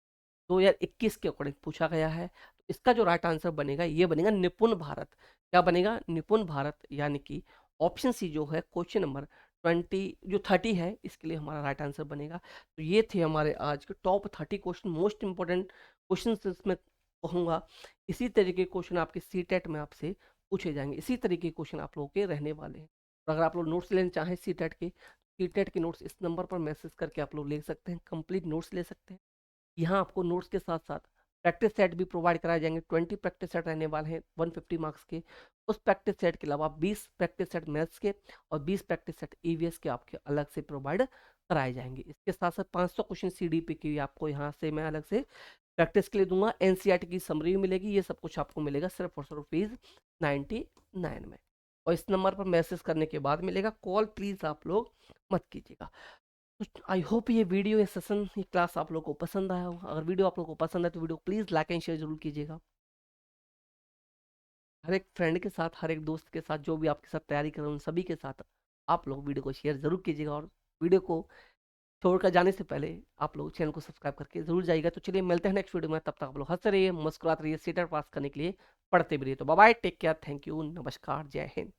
2021 के अकॉर्डिंग पूछा गया है, तो इसका जो राइट आंसर बनेगा ये बनेगा निपुण भारत। क्या बनेगा? निपुण भारत, यानी कि ऑप्शन सी जो है क्वेश्चन नंबर 30 है इसके लिए हमारा राइट आंसर बनेगा। तो ये थे हमारे आज के top 30 question, most important question इसमें कहूँगा। इसी तरीके के क्वेश्चन आपके सीटेट में आपसे पूछे जाएंगे, इसी तरीके के क्वेश्चन आप लोगों के रहने वाले हैं। और अगर आप लोग नोट्स लेना चाहें सीटेट के नोट्स इस नंबर पर मैसेज करके आप लोग ले सकते हैं, कंप्लीट नोट्स ले सकते हैं। यहाँ आपको नोट्स के साथ साथ प्रैक्टिस सेट भी प्रोवाइड कराए जाएंगे। 20 प्रैक्टिस सेट रहने वाले हैं 150 मार्क्स के। उस प्रैक्टिस सेट के अलावा 20 प्रैक्टिस सेट मैथ्स के और 20 प्रैक्टिस सेट ईवीएस के आपके अलग से प्रोवाइड कराए जाएंगे। इसके साथ साथ 500 क्वेश्चन सीडीपी की आपको यहाँ से मैं अलग से प्रैक्टिस के लिए दूंगा। एनसीईआरटी की समरी मिलेगी। ये सब कुछ आपको मिलेगा सिर्फ और सिर्फ ₹99 में। और इस नंबर पर मैसेज करने के बाद मिलेगा। कॉल प्लीज आप लोग मत कीजिएगा। आई होप ये वीडियो, ये सेशन, ये क्लास आप लोगों को पसंद आया होगा। अगर वीडियो आप लोगों को पसंद है तो video please like and share जरूर कीजिएगा। हर एक फ्रेंड के साथ, हर एक दोस्त के साथ, जो भी आपके साथ तैयारी कर रहे हैं उन सभी के साथ आप लोग वीडियो को शेयर जरूर कीजिएगा। और वीडियो को छोड़कर जाने से पहले आप लोग चैनल को सब्सक्राइब करके जरूर जाइएगा। तो चलिए मिलते हैं नेक्स्ट वीडियो में। तब तक आप लोग हंसते रहिए, मुस्कुराते रहिए, सीटर पास करने के लिए पढ़ते भी रहिए। तो bye bye, take care, thank you, नमस्कार, जय हिंद।